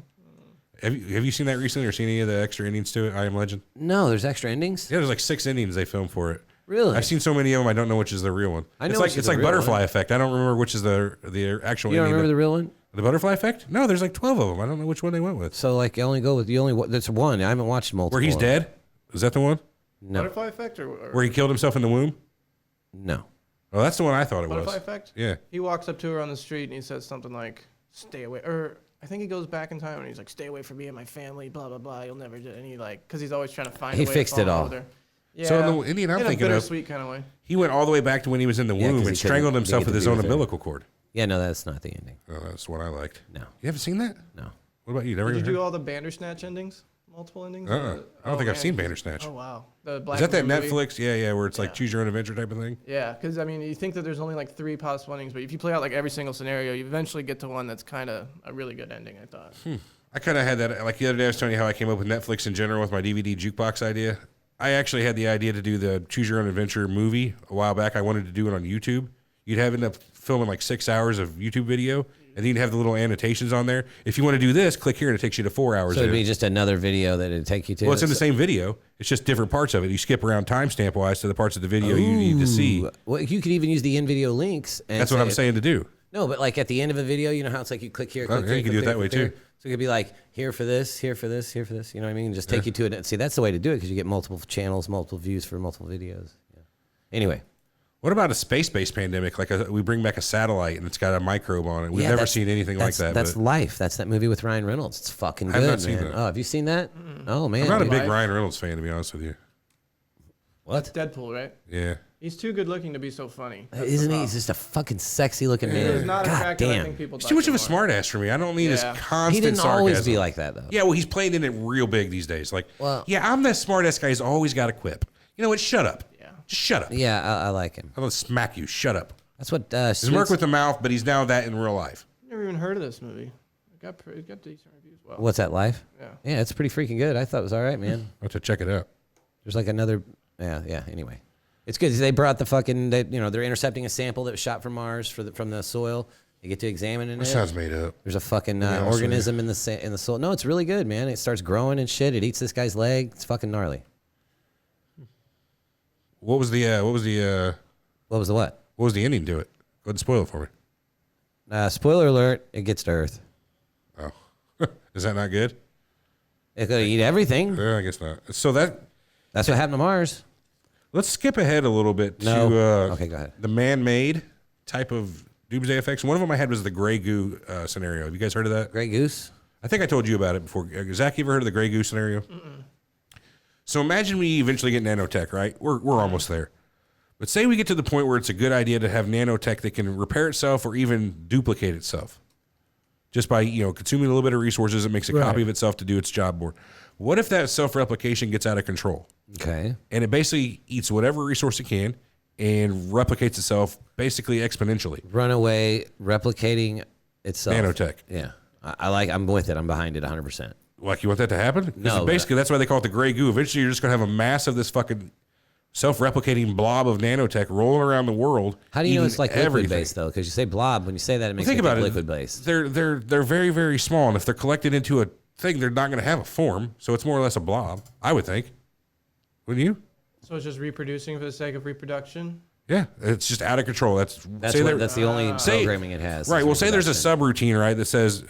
Have you seen that recently or seen any of the extra endings to it, I Am Legend? No, there's extra endings. Yeah, there's like 6 endings they filmed for it. Really? I've seen so many of them, I don't know which is the real one. I know it's which like is it's the like real Butterfly one. Effect. I don't remember which is the actual You don't ending. remember the real one? The Butterfly Effect? No, there's like 12 of them. I don't know which one they went with. So like, that's one. I haven't watched multiple. Where he's dead? Is that the one? No, Butterfly Effect or Where he killed himself in the womb? no. Oh, that's the one I thought it Butterfly was. Effect? Yeah. He walks up to her on the street and he says something like, "Stay away," or I think he goes back in time and he's like, "Stay away from me and my family, blah blah blah. You'll never do." And he like, because he's always trying to find. He a way fixed to it fall all. over there. Yeah. So in the Indian I'm in thinking a of, bittersweet kind of way. he went all the way back to when he was in the Yeah, 'cause womb he and couldn't strangled himself get with to his be own with her. umbilical cord. Yeah, no, that's not the ending. Oh, that's what I liked. No, You haven't seen that? no. What about you? Never Did you even do heard? all the Bandersnatch endings? Multiple endings? I don't think I've man. seen Bandersnatch. Oh wow, the Black Is that that movie? Netflix? Yeah, where it's like Yeah. choose your own adventure type of thing. Yeah, because I mean, you think that there's only like 3 possible endings, but if you play out like every single scenario, you eventually get to one that's kind of a really good ending. I thought. I kind of had that. Like the other day, I was telling you how I came up with Netflix in general with my DVD jukebox idea. I actually had the idea to do the choose your own adventure movie a while back. I wanted to do it on YouTube. You'd end up filming like 6 hours of YouTube video, and then you'd have the little annotations on there. If you want to do this, click here, and it takes you to 4 hours. So it'd be just another video that it'd take you to. Well, it's in the same video. It's just different parts of it. You skip around timestamp wise to the parts of the video you need to see. Well, you could even use the in-video links. And That's what I'm saying to do. No, but like at the end of a video, you know how it's like you click here, Oh, click yeah, here, you can click do it there, that way, click there. too. So it could be like here for this, here for this, here for this. You know what I mean? Just take you to it. See, that's the way to do it because you get multiple channels, multiple views for multiple videos. Yeah. Anyway. What about a space-based pandemic? Like we bring back a satellite and it's got a microbe on it. We've Yeah, never that's- seen anything like that. That's but Life. That's that movie with Ryan Reynolds. It's fucking good, I've not seen man. that. Oh, have you seen that? Oh man, I'm not a dude. big Life. Ryan Reynolds fan, to be honest with you. What? Deadpool, right? Yeah. He's too good looking to be so funny. That's the Isn't he? problem. He's just a fucking sexy looking He is man. not God attractive. I think damn. people He's too much of a like him more. smartass for me. I don't need his Yeah. constant He didn't sarcasm. always be like that though. Yeah, well, he's playing in it real big these days. Like, Well- yeah, I'm the smartass guy who's always got a quip. You know what? Shut up. Yeah. Just shut up. Yeah, I like him. I'm going to smack you. Shut up. That's what He's work with the mouth, but he's now that in real life. Never even heard of this movie. It got decent reviews. Well, What's that, Life? Yeah. Yeah, it's pretty freaking good. I thought it was all right, man. I'll have to check it out. There's like another, yeah. Anyway, it's good. They brought the fucking, they're intercepting a sample that was shot from Mars from the soil. You get to examine it. That sounds made up. There's a fucking honest with organism in the soil. No, it's really good, man. It starts growing and shit. It eats this guy's leg. It's fucking gnarly. What was the What was the what? what was the ending to it? Go ahead and spoil it for me. Spoiler alert: it gets to Earth. Oh, is that not good? It's gonna eat everything. Yeah, I guess not. So That's what happened to Mars. let's skip ahead a little bit No. to Okay, go ahead. the man-made type of doomsday effects. One of them I had was the gray goo scenario. Have you guys heard of that? Grey Goose. I think I told you about it before. Zach, you ever heard of the gray goo scenario? So imagine we eventually get nanotech, right? We're almost there. But say we get to the point where it's a good idea to have nanotech that can repair itself or even duplicate itself. Just by, consuming a little bit of resources, it makes a copy of itself to do its job more. What if that self-replication gets out of control? Okay. And it basically eats whatever resource it can and replicates itself basically exponentially. Runaway replicating itself. Nanotech. Yeah. I'm with it. I'm behind it 100%. Like, you want that to happen? 'Cause No, basically, that's why they call it the gray goo. Eventually, you're just going to have a mass of this fucking self-replicating blob of nanotech rolling around the world. How do you know eating it's like everything. liquid based though? Because you say blob. When you say that, it makes Think me about think it. liquid based. They're very, very small, and if they're collected into a thing, they're not going to have a form. So it's more or less a blob, I would think. Wouldn't you? So it's just reproducing for the sake of reproduction. Yeah, it's just out of control. That's the only say- programming it has. right. is Well, say there's a reproduction. subroutine, right, that says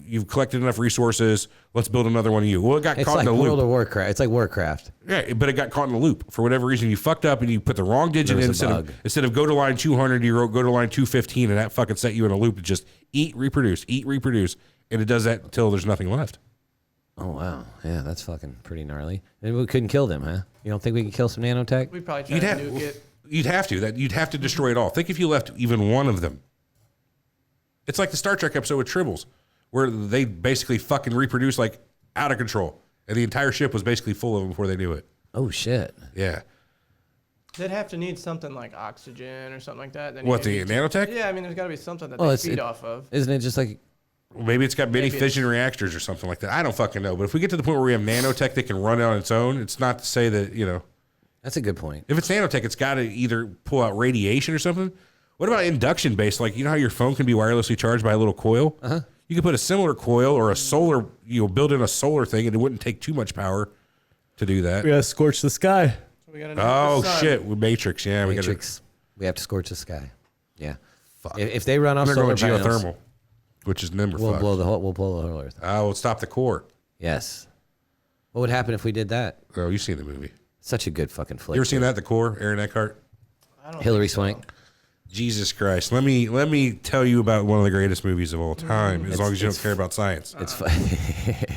you've collected enough resources. Let's build another one of you. Well, it got It's caught like in a World loop. of Warcraft. It's like Warcraft. Yeah, but it got caught in a loop for whatever reason. You fucked up and you put the wrong digit There in was a instead of go to line 200. You wrote go to line 215, and that fucking set you in a loop to just eat, reproduce, and it does that until there's nothing left. Oh wow, yeah, that's fucking pretty gnarly. And we couldn't kill them, huh? You don't think we can kill some nanotech? We probably try You'd to have- nuke it. You'd have to destroy it all. Think if you left even one of them. It's like the Star Trek episode with Tribbles, where they basically fucking reproduce like out of control, and the entire ship was basically full of them before they knew it. Oh shit. Yeah. They'd have to need something like oxygen or something like that. Then What, the nanotech? Yeah, I mean, there's got to be something that Well, they it's- feed off of. Isn't it just like Well, maybe it's got mini Maybe fission reactors or something like that. I don't fucking know. But if we get to the point where we have nanotech that can run on its own, it's not to say that, you know, that's a good point. if it's nanotech, it's got to either pull out radiation or something. What about induction based? Like, you know how your phone can be wirelessly charged by a little coil? Uh-huh. You could put a similar coil or a solar, build in a solar thing, and it wouldn't take too much power to do that. We gotta scorch the sky. We gotta know Oh, the sun. shit. With Matrix. Yeah, Matrix. We have to scorch the sky. Yeah. Fuck. If they run off I'm going solar to panels, geothermal, which is number we'll fucked. blow the whole Earth. We'll stop the core. Yes. What would happen if we did that? Oh, you've seen the movie. Such a good fucking flick. You ever seen that, The Core, Aaron Eckhart? I don't Hillary think so. Swank. Jesus Christ. Let me tell you about one of the greatest movies of all time, as long as you don't care about science. It's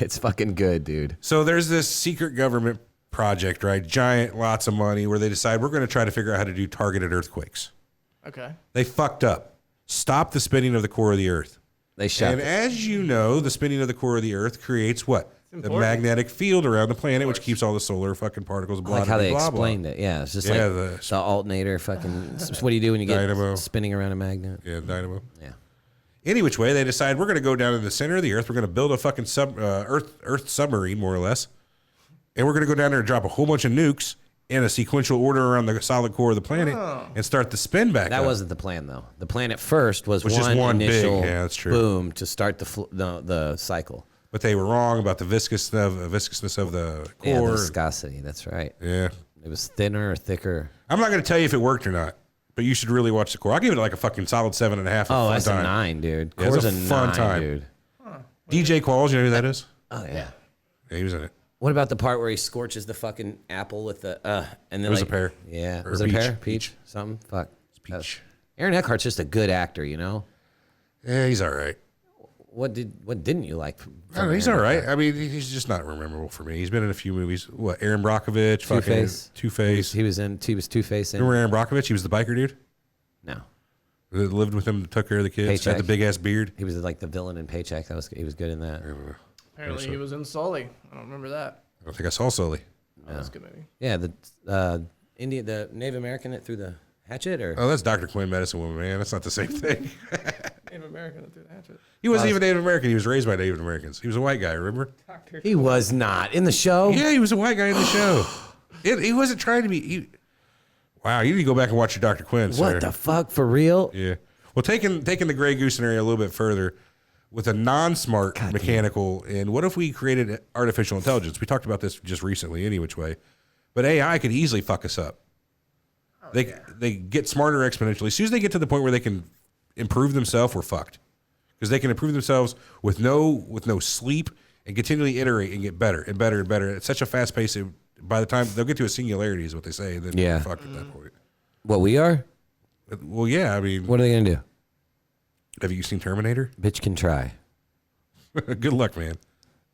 it's fucking good, dude. So there's this secret government project, right? Giant, lots of money, where they decide we're going to try to figure out how to do targeted earthquakes. Okay. They fucked up. Stop the spinning of the core of the earth. They shot. And as you know, the spinning of the core of the earth creates what? The important. magnetic field around the planet, which keeps all the solar fucking particles, I blah, like how they blah, blah, explained it. Yeah, it's just Yeah, like the- the alternator. Fucking. What do you do when you get Dynamo. spinning around a magnet? Yeah, dynamo. Yeah. Any which way, they decide we're going to go down in the center of the earth. We're going to build a fucking Earth submarine, more or less. And we're going to go down there and drop a whole bunch of nukes in a sequential order around the solid core of the planet and start the spin back That up. wasn't the plan, though. The plan at first was Was just one one big- initial yeah, that's true. boom to start the cycle. But they were wrong about the viscousness of the core. Yeah, the viscosity. That's right. Yeah. It was thinner or thicker. I'm not going to tell you if it worked or not, but you should really watch the core. I'll give it like a fucking solid 7.5. Oh, that's time. a 9, dude. Yeah, it's Core's a a fun 9, time. dude. DJ Qualls, you know who that is? Oh yeah. Yeah, he was in it. What about the part where he scorches the fucking apple with the and then It was like, a pear. Yeah, Or was it a peach. pear? Peach? Something? Fuck. Peach. Aaron Eckhart's just a good actor, you know. Yeah, he's all right. What didn't you like? I don't know, he's all right. I mean, he's just not memorable for me. He's been in a few movies. What, Aaron Brockovich? Two-Face. Two-Face. He was Two-Face in. Remember Aaron Brockovich? He was the biker dude No, that lived with him, took care of the kids, had Paycheck. the big-ass beard. he was like the villain in Paycheck. He was good in that. Apparently he was in Sully. I don't remember that. I don't think I saw Sully. Oh, that's a good movie. Yeah, the the Native American that threw the hatchet, or Oh, that's Dr. Quinn, Medicine Woman, man. That's not the same thing. Native American that threw the hatchet. He wasn't even Native American. He was raised by Native Americans. He was a white guy, remember? he was not in the show. Yeah, he was a white guy in the show. He wasn't trying to be. Wow, you need to go back and watch your Dr. Quinn, sir. What the fuck, for real? Yeah. Well, taking the Grey Goose scenario a little bit further, with a non-smart mechanical, and what if we created artificial intelligence? We talked about this just recently, any which way, but AI could easily fuck us up. They get smarter exponentially. As soon as they get to the point where they can improve themselves, we're fucked, because they can improve themselves with no sleep and continually iterate and get better and better and better at such a fast pace. That by the time they'll get to a singularity, is what they say, then Yeah. we're fucked at that point. What we are? Well, yeah, I mean, What are they gonna do? have you seen Terminator? Bitch can try. Good luck, man.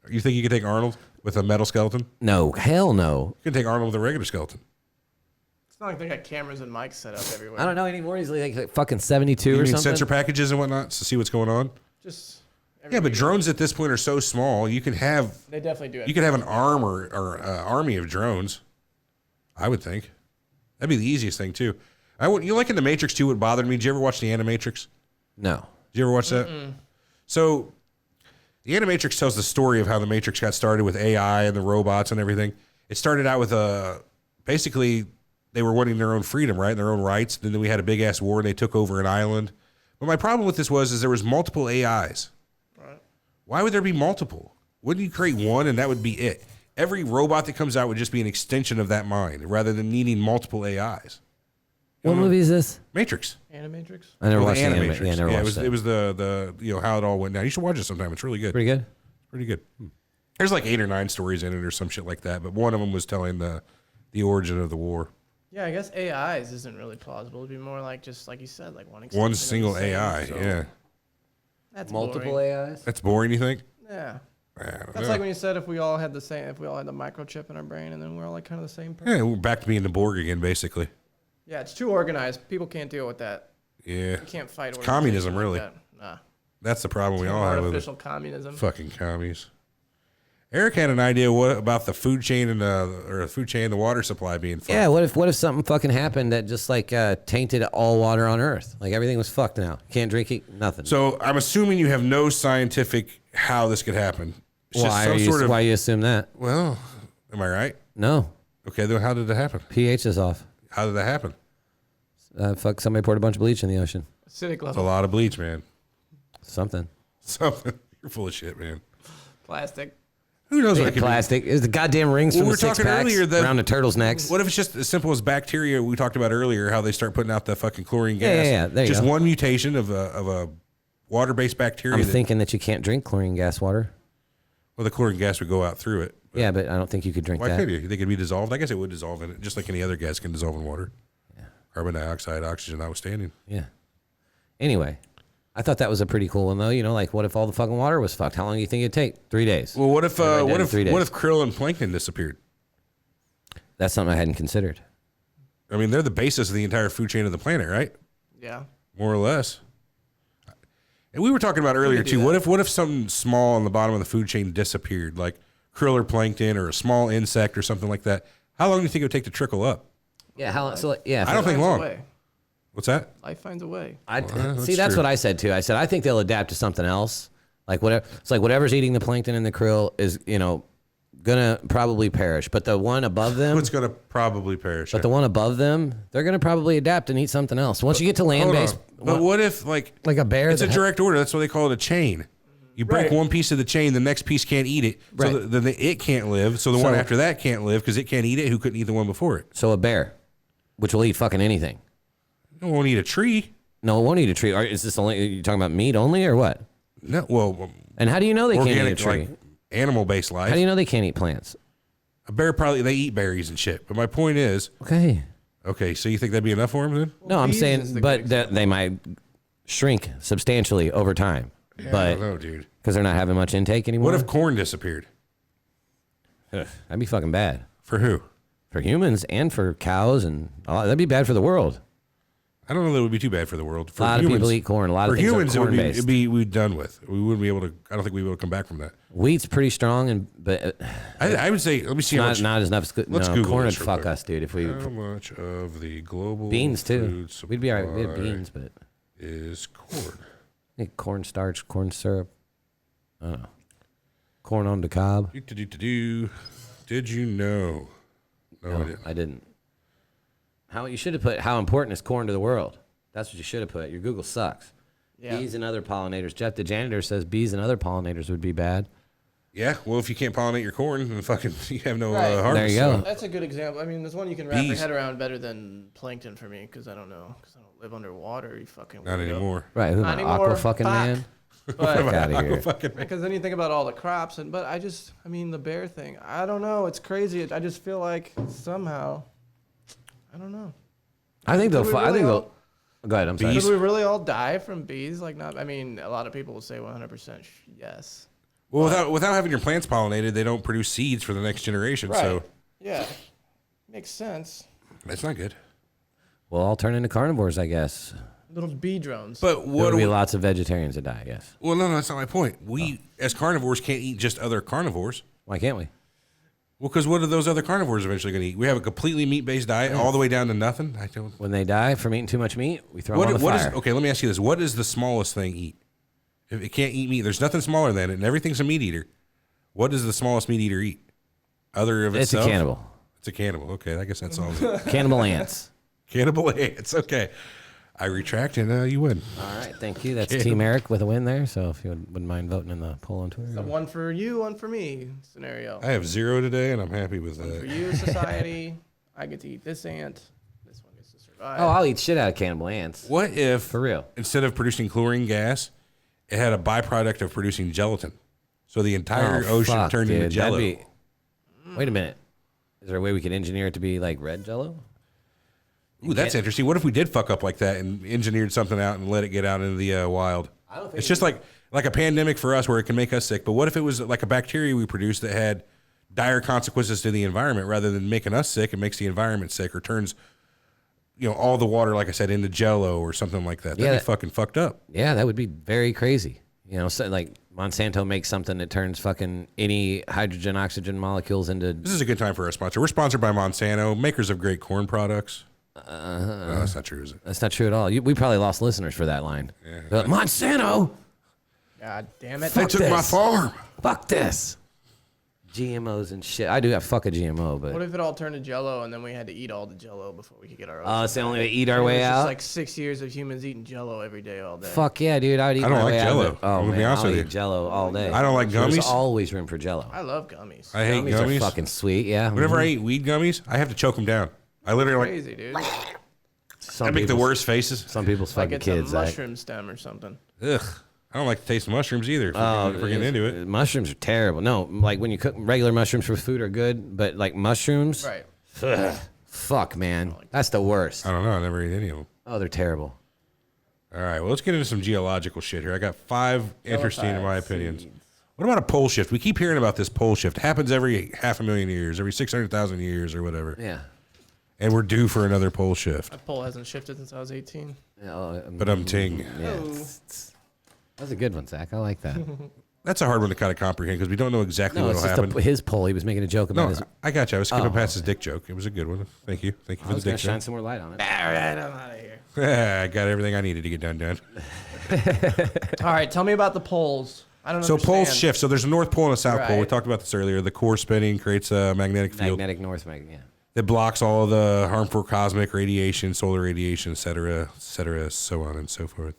You think you can take Arnold with a metal skeleton? No, hell no. You can take Arnold with a regular skeleton. It's not like they got cameras and mics set up everywhere. I don't know anymore. He's like fucking 72 You or mean something. sensor packages and whatnot to see what's going on? Just Yeah, but drones at this point are so small. You can have they definitely do it. you could have an arm or army of drones. I would think that'd be the easiest thing too. You like in the Matrix too? What bothered me? Did you ever watch the Animatrix? No. Did you ever watch that? So, the Animatrix tells the story of how the Matrix got started with AI and the robots and everything. It started out with basically they were wanting their own freedom, right, and their own rights. And then we had a big ass war and they took over an island. But my problem with this is there was multiple AIs. Right. Why would there be multiple? Wouldn't you create one and that would be it? Every robot that comes out would just be an extension of that mind rather than needing multiple AIs. What movie is this? Matrix. Animatrix. I never Well, watched the Animatrix. anime. Yeah, I never it watched was that. it was the how it all went down. You should watch it sometime. It's really good. Pretty good. Pretty good. There's like 8 or 9 stories in it or some shit like that, but one of them was telling the origin of the war. Yeah, I guess AIs isn't really plausible. It'd be more like just like you said, like one One extension of the single same, AI, so yeah. That's Multiple boring. AIs. That's boring, you think? Yeah. I don't That's know. like when you said if we all had the microchip in our brain and then we're all like kind of the same person. Yeah, we're back to being the Borg again, basically. Yeah, it's too organized. People can't deal with that. Yeah. You can't fight It's communism, organization really. like that. Nah. That's the problem we all have with it. Artificial communism. Fucking commies. Eric had an idea what about the food chain and the water supply being fucked. Yeah, what if something fucking happened that just like tainted all water on Earth? Like everything was fucked now. Can't drink it, nothing. So I'm assuming you have no scientific how this could happen. It's just Why you assume that? Well, am I right? No, Okay, then how did it happen? pH is off. How did that happen? Somebody poured a bunch of bleach in the ocean. Acidic It's a level. lot of bleach, man. Something. Something. You're full of shit, man. Plastic. Who knows what Yeah, it could plastic. Is the goddamn rings Well, from we the were six talking packs earlier that- around the turtles' necks? be? What if it's just as simple as bacteria we talked about earlier, how they start putting out the fucking chlorine gas? Yeah. There you Just go. one mutation of a water-based bacteria. I'm thinking that you can't drink chlorine gas water. Well, the chlorine gas would go out through it. Yeah, but I don't think you could drink Why that. could you? They could be dissolved. I guess it would dissolve in it, just like any other gas can dissolve in water. Yeah. Carbon dioxide, oxygen notwithstanding. Yeah. Anyway, I thought that was a pretty cool one though. You know, like what if all the fucking water was fucked? How long do you think it'd take? 3 days. Well, what if Everybody what dead in if 3 days. what if krill and plankton disappeared? That's something I hadn't considered. I mean, they're the basis of the entire food chain of the planet, right? Yeah. More or less. And we were talking about earlier do too. that. What if something small on the bottom of the food chain disappeared, like krill or plankton or a small insect or something like that? How long do you think it would take to trickle up? Yeah. How? So yeah. I don't think Finds a long. way. What's that? Life finds a way. that's See, that's true. what I said too. I said I think they'll adapt to something else. Like whatever. It's like whatever's eating the plankton and the krill is, gonna probably perish. But the one above them, What's going to probably perish? but the one above them, they're gonna probably adapt and eat something else. Once you get to land Hold on. based, But what if like like a bear? it's a that- direct order? That's why they call it a chain. You break Right. one piece of the chain, the next piece can't eat it. So Right. then it can't live. So the one So- after that can't live because it can't eat it. Who couldn't eat the one before it? So a bear, which will eat fucking anything. It won't eat a tree. No, it won't eat a tree. Or is this only? Are you talking about meat only, or what? No, well, And how do you know they can't eat a organic, tree? like animal-based life. How do you know they can't eat plants? A bear they eat berries and shit. But my point is, Okay. okay, so you think that'd be enough for them then? No, I'm bees is saying, the but good they might shrink substantially over time, I but don't know, dude. because they're not having much intake anymore. What if corn disappeared? That'd be fucking bad For who? for humans and for cows, and that'd be bad for the world. I don't know that it would be too bad for the world. For A lot humans, of people eat corn. A lot for of things humans, are corn based. it'd be done with. We wouldn't be able to. I don't think we'd be able to come back from that. Wheat's pretty strong, but I would say. Let me see how much. not as enough. Let's No, Google corn would this real fuck quick. us, dude. If we How much of the global beans too, food we'd be all right. We have supply beans, but is corn? I think cornstarch, corn syrup. I don't know. Corn on the cob. Do. Did you know? No, I No, didn't. I didn't. How you should have put how important is corn to the world? That's what you should have put. Your Google sucks. Yeah. Bees and other pollinators. Jeff, the janitor, says bees and other pollinators would be bad. Yeah, well, if you can't pollinate your corn, then fucking you have no Right. harvest. There you go. so- That's a good example. I mean, there's one you can wrap your Bees. head around better than plankton for me because I don't know. Because I don't live underwater. You fucking Not weirdo. anymore. Right? Who am I, Not aqua anymore. fucking Fuck. man? But Fuck out of here. Fucking because then you think about all the crops but I mean the bear thing. I don't know. It's crazy. I just feel like somehow, I don't know. I think they'll. Did we I really think all- they'll. Go ahead. I'm sorry. Bees? Did we really all die from bees? Like not. I mean, a lot of people will say 100% yes. Well, without having your plants pollinated, they don't produce seeds for the next generation. So Yeah. Makes sense. that's not good. We'll all turn into carnivores, I guess. Little bee drones. But what? There'll Do be we, lots of vegetarians that die. Yes. well, no, that's not my point. We as carnivores can't eat just other carnivores. Why can't we? Well, because what are those other carnivores eventually going to eat? We have a completely meat-based diet all the way down to nothing. I don't. When they die from eating too much meat, we throw them on the What fire. is okay? Let me ask you this: what does the smallest thing eat? If it can't eat meat, there's nothing smaller than it, and everything's a meat eater. What does the smallest meat eater eat? Other of It's itself? a cannibal. It's a cannibal. Okay, I guess that's all. Cannibal ants. Cannibal ants. Okay, I retract and you win. All right, thank you. That's Team Eric with a win there. So if you wouldn't mind voting in the poll on Twitter. The one for you, one for me scenario. I have 0 today, and I'm happy with For that. you, society, I get to eat this ant. This one gets to survive. Oh, I'll eat shit out of cannibal ants. What if, For real. instead of producing chlorine gas, it had a byproduct of producing gelatin? So the entire Oh, ocean fuck, turned into dude. jello. Wait a minute. Is there a way we could engineer it to be like red jello? Ooh, that's interesting. What if we did fuck up like that and engineered something out and let it get out into the wild? I don't think It's just like a pandemic for us where it can make us sick. But what if it was like a bacteria we produced that had dire consequences to the environment rather than making us sick? It makes the environment sick or turns all the water, like I said, into Jello or something like that. That'd be fucking fucked up. Yeah, that would be very crazy. So like Monsanto makes something that turns fucking any hydrogen, oxygen molecules into. This is a good time for our sponsor. We're sponsored by Monsanto, makers of great corn products. No, that's not true, is it? That's not true at all. We probably lost listeners for that line. Yeah. Monsanto! God damn it. They took my farm. Fuck this. GMOs and shit. I do have fuck a GMO, but. What if it all turned to Jello and then we had to eat all the Jello before we could get our own? Oh, it's the only way to eat our way It's out? just like 6 years of humans eating Jello every day, all day. Fuck yeah, dude. I would eat I don't my like way out of Jell-O. it. Oh, I'm gonna man. be honest I'll with eat you. Jello all day. I don't like There's gummies. always room for Jello. I love gummies. I hate Gummies are gummies. fucking sweet, yeah. Whenever I eat weed gummies, I have to choke them down. I literally Crazy, dude. Some I make the people's- worst faces. Some people's Like fucking it's kids. a mushroom stem or something. Ugh. I don't like the taste of mushrooms either. If we're getting into it. Mushrooms are terrible. No, like when you cook regular mushrooms for food are good, but like mushrooms, Right. ugh, fuck, man. That's the worst. I don't know. I never ate any of them. Oh, they're terrible. All right. Well, let's get into some geological shit here. I got 5 interesting, in my opinions. What about a pole shift? We keep hearing about this pole shift. It happens every 500,000 years, every 600,000 years or whatever. Yeah. And we're due for another pole shift. My pole hasn't shifted since I was 18. But I'm ting. Yeah, that's a good one, Zach. I like that. That's a hard one to kind of comprehend because we don't know exactly No, what it's will just happen. his poll. He was making a joke about No, his. I got you. I was skipping Oh, past his dick joke. It was a good one. Thank you. Thank you I for was the going dick to shine joke. some more light on it. All right, I'm out of here. I got everything I needed to get done. All right, tell me about the poles. I don't So understand. poles shift. So there's a North Pole and a South Pole. We Right. talked about this earlier. The core spinning creates a magnetic field Magnetic north, yeah. that blocks all of the harmful cosmic radiation, solar radiation, et cetera, so on and so forth.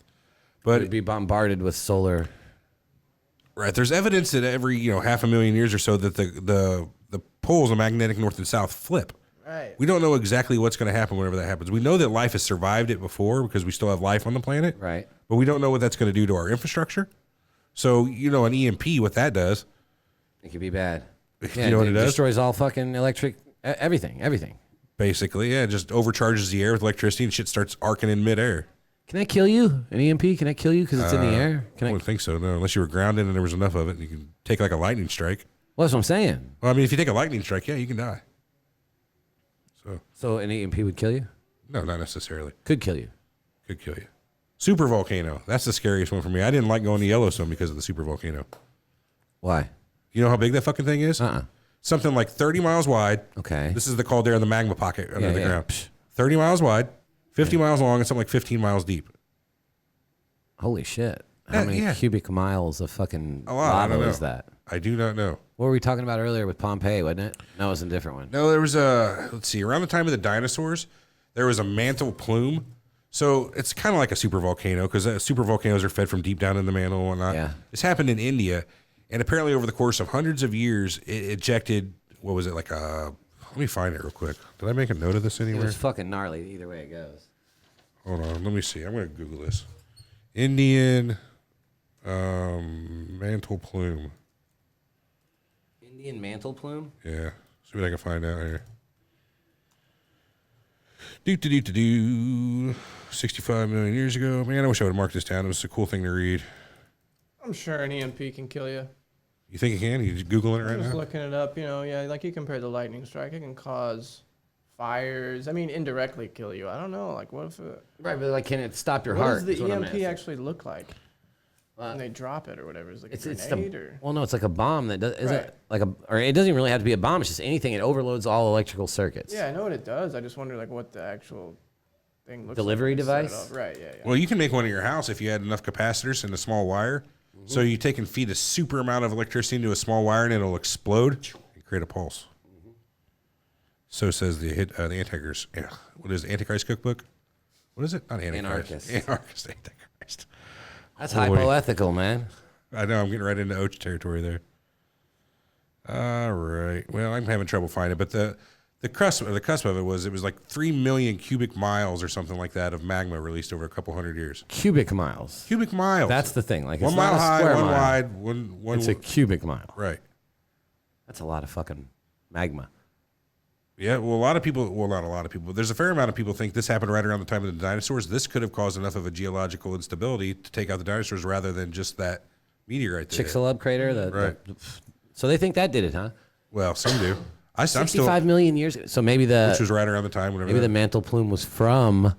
But Would be bombarded with solar. right, there's evidence that every 500,000 years or so that the poles of magnetic north and south flip. Right. We don't know exactly what's going to happen whenever that happens. We know that life has survived it before because we still have life on the planet. Right. But we don't know what that's going to do to our infrastructure. So, an EMP, what that does. It could be bad. You know what it does? Destroys all fucking everything. Everything. Basically, yeah, it just overcharges the air with electricity and shit starts arcing in midair. Can I kill you? An EMP? Can I kill you because it's in the air? I wouldn't think so, no. Unless you were grounded and there was enough of it. You can take like a lightning strike. Well, that's what I'm saying. Well, I mean, if you take a lightning strike, yeah, you can die. So an EMP would kill you? No, not necessarily. Could kill you. Could kill you. Super volcano. That's the scariest one for me. I didn't like going to Yellowstone because of the super volcano. Why? You know how big that fucking thing is? Something like 30 miles wide. Okay. This is the caldera, the magma pocket under the yeah. ground. Psh. 30 miles wide, 50 miles long, and something like 15 miles deep. Holy shit. How many yeah. cubic miles of fucking A lot. I lava don't know. is that? I do not know. What were we talking about earlier with Pompeii, wasn't it? No, it was a different one. No, there was let's see, around the time of the dinosaurs, there was a mantle plume. So it's kind of like a super volcano because super volcanoes are fed from deep down in the mantle and whatnot. Yeah. This happened in India. And apparently over the course of hundreds of years, it ejected, what was it, like a, let me find it real quick. Did I make a note of this It anywhere? was fucking gnarly either way it goes. Hold on, let me see. I'm going to Google this. Indian mantle plume. Indian mantle plume? Yeah. See what I can find out here. Do. 65 million years ago. Man, I wish I would have marked this down. It was a cool thing to read. I'm sure an EMP can kill you. You think it can? You just Googling it right I'm just now? looking it up, like you compare the lightning strike, it can cause fires. I mean, indirectly kill you. I don't know. Like, what if Right, but like, can it stop your what heart? does the is what I'm EMP asking. actually look like? When they drop it or whatever, it's like a It's grenade or well, no, it's like a bomb that does. Isn't Right. it like or it doesn't even really have to be a bomb. It's just anything. It overloads all electrical circuits. yeah, I know what it does. I just wonder like what the actual thing looks Delivery like. when you set it device? up. Right? Yeah. Well, you can make one in your house if you had enough capacitors and a small wire. So you take and feed a super amount of electricity into a small wire and it'll explode and create a pulse. So says the Antichrist. What is it, Antichrist cookbook? What is it? Not Antichrist. Anarchist. Antichrist. That's Boy. hypoethical, man. I know, I'm getting right into Oach territory there. All right. Well, I'm having trouble finding it, but the cusp of it was like 3 million cubic miles or something like that of magma released over a couple hundred years. Cubic miles. Cubic miles. That's the thing. Like, 1 it's mile not a high, square 1 mile. wide, one. It's a cubic mile. Right. That's a lot of fucking magma. Yeah, well, not a lot of people, but there's a fair amount of people think this happened right around the time of the dinosaurs. This could have caused enough of a geological instability to take out the dinosaurs rather than just that meteorite. Chicxulub crater. Right. So they think that did it, huh? Well, some do. I'm still, 65 million years ago. So maybe which was right around the time. Whenever maybe the mantle plume was from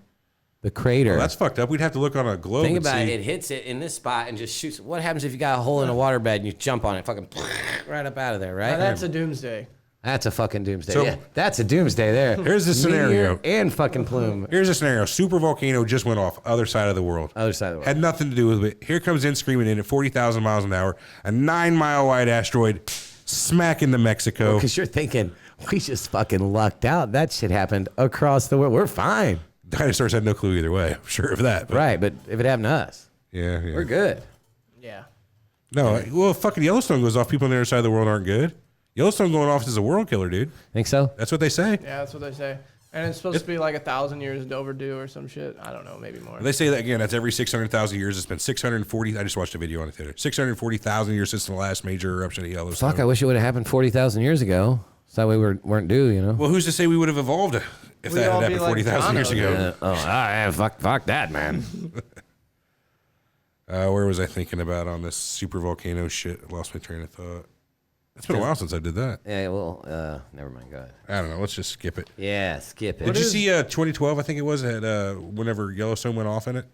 the crater. well, that's fucked up. We'd have to look on a globe. Think and about see. it. It hits it in this spot and just shoots. What happens if you got a hole in a waterbed and you jump on it? Fucking right up out of there, right? Now that's a doomsday. That's a fucking doomsday. So- Yeah, that's a doomsday there. Here's the scenario. Meteor and fucking plume. Here's a scenario. Super volcano just went off. Other side of the world. Other side of the world. Had nothing to do with it. Here comes in screaming in at 40,000 miles an hour. A 9-mile wide asteroid smack into Mexico. Because you're thinking, we just fucking lucked out. That shit happened across the world. We're fine. Dinosaurs had no clue either way. I'm sure of that. But Right, but if it happened to us, yeah. we're good. Yeah. No, well, if fucking Yellowstone goes off, people on the other side of the world aren't good. Yellowstone going off is a world killer, dude. Think so? That's what they say. Yeah, that's what they say. And it's supposed to be like 1,000 years overdue or some shit. I don't know, maybe more. They say that again. That's every 600,000 years. It's been 640. I just watched a video on it today. 640,000 years since the last major eruption of Yellowstone. Fuck, I wish it would have happened 40,000 years ago. So that way we weren't due, you know? Well, who's to say we would have evolved if We'd that all had be happened like 40,000 years Jono, ago? Fuck that, man. Where was I thinking about on this super volcano shit? I lost my train of thought. It's been a while since I did that. Yeah, well, never mind. Go ahead. I don't know. Let's just skip it. Yeah, skip it. Did you see 2012? I think it was had whenever Yellowstone went off in it.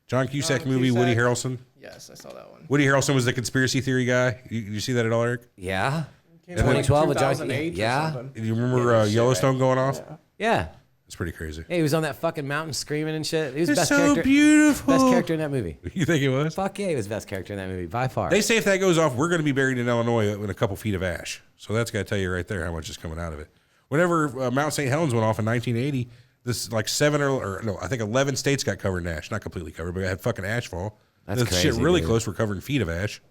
John Cusack John movie. Woody Cusack. Harrelson. Yes, I saw that one. Woody Harrelson was the conspiracy theory guy. You see that at all, Eric? Yeah? Came out 2012 with John- 2008 or yeah. something. Do you remember Yellowstone going off? Yeah. Yeah. It's pretty crazy. Hey, he was on that fucking mountain screaming and shit. He was It's best so character. beautiful. Best character in that movie. You think it was? Fuck yeah, he was best character in that movie by far. They say if that goes off, we're going to be buried in Illinois in a couple feet of ash. So that's got to tell you right there how much is coming out of it. Whenever Mount St. Helens went off in 1980, this like 11 states got covered in ash. Not completely covered, but it had fucking ash fall. That's the shit crazy, really dude. close. We're covering feet of ash.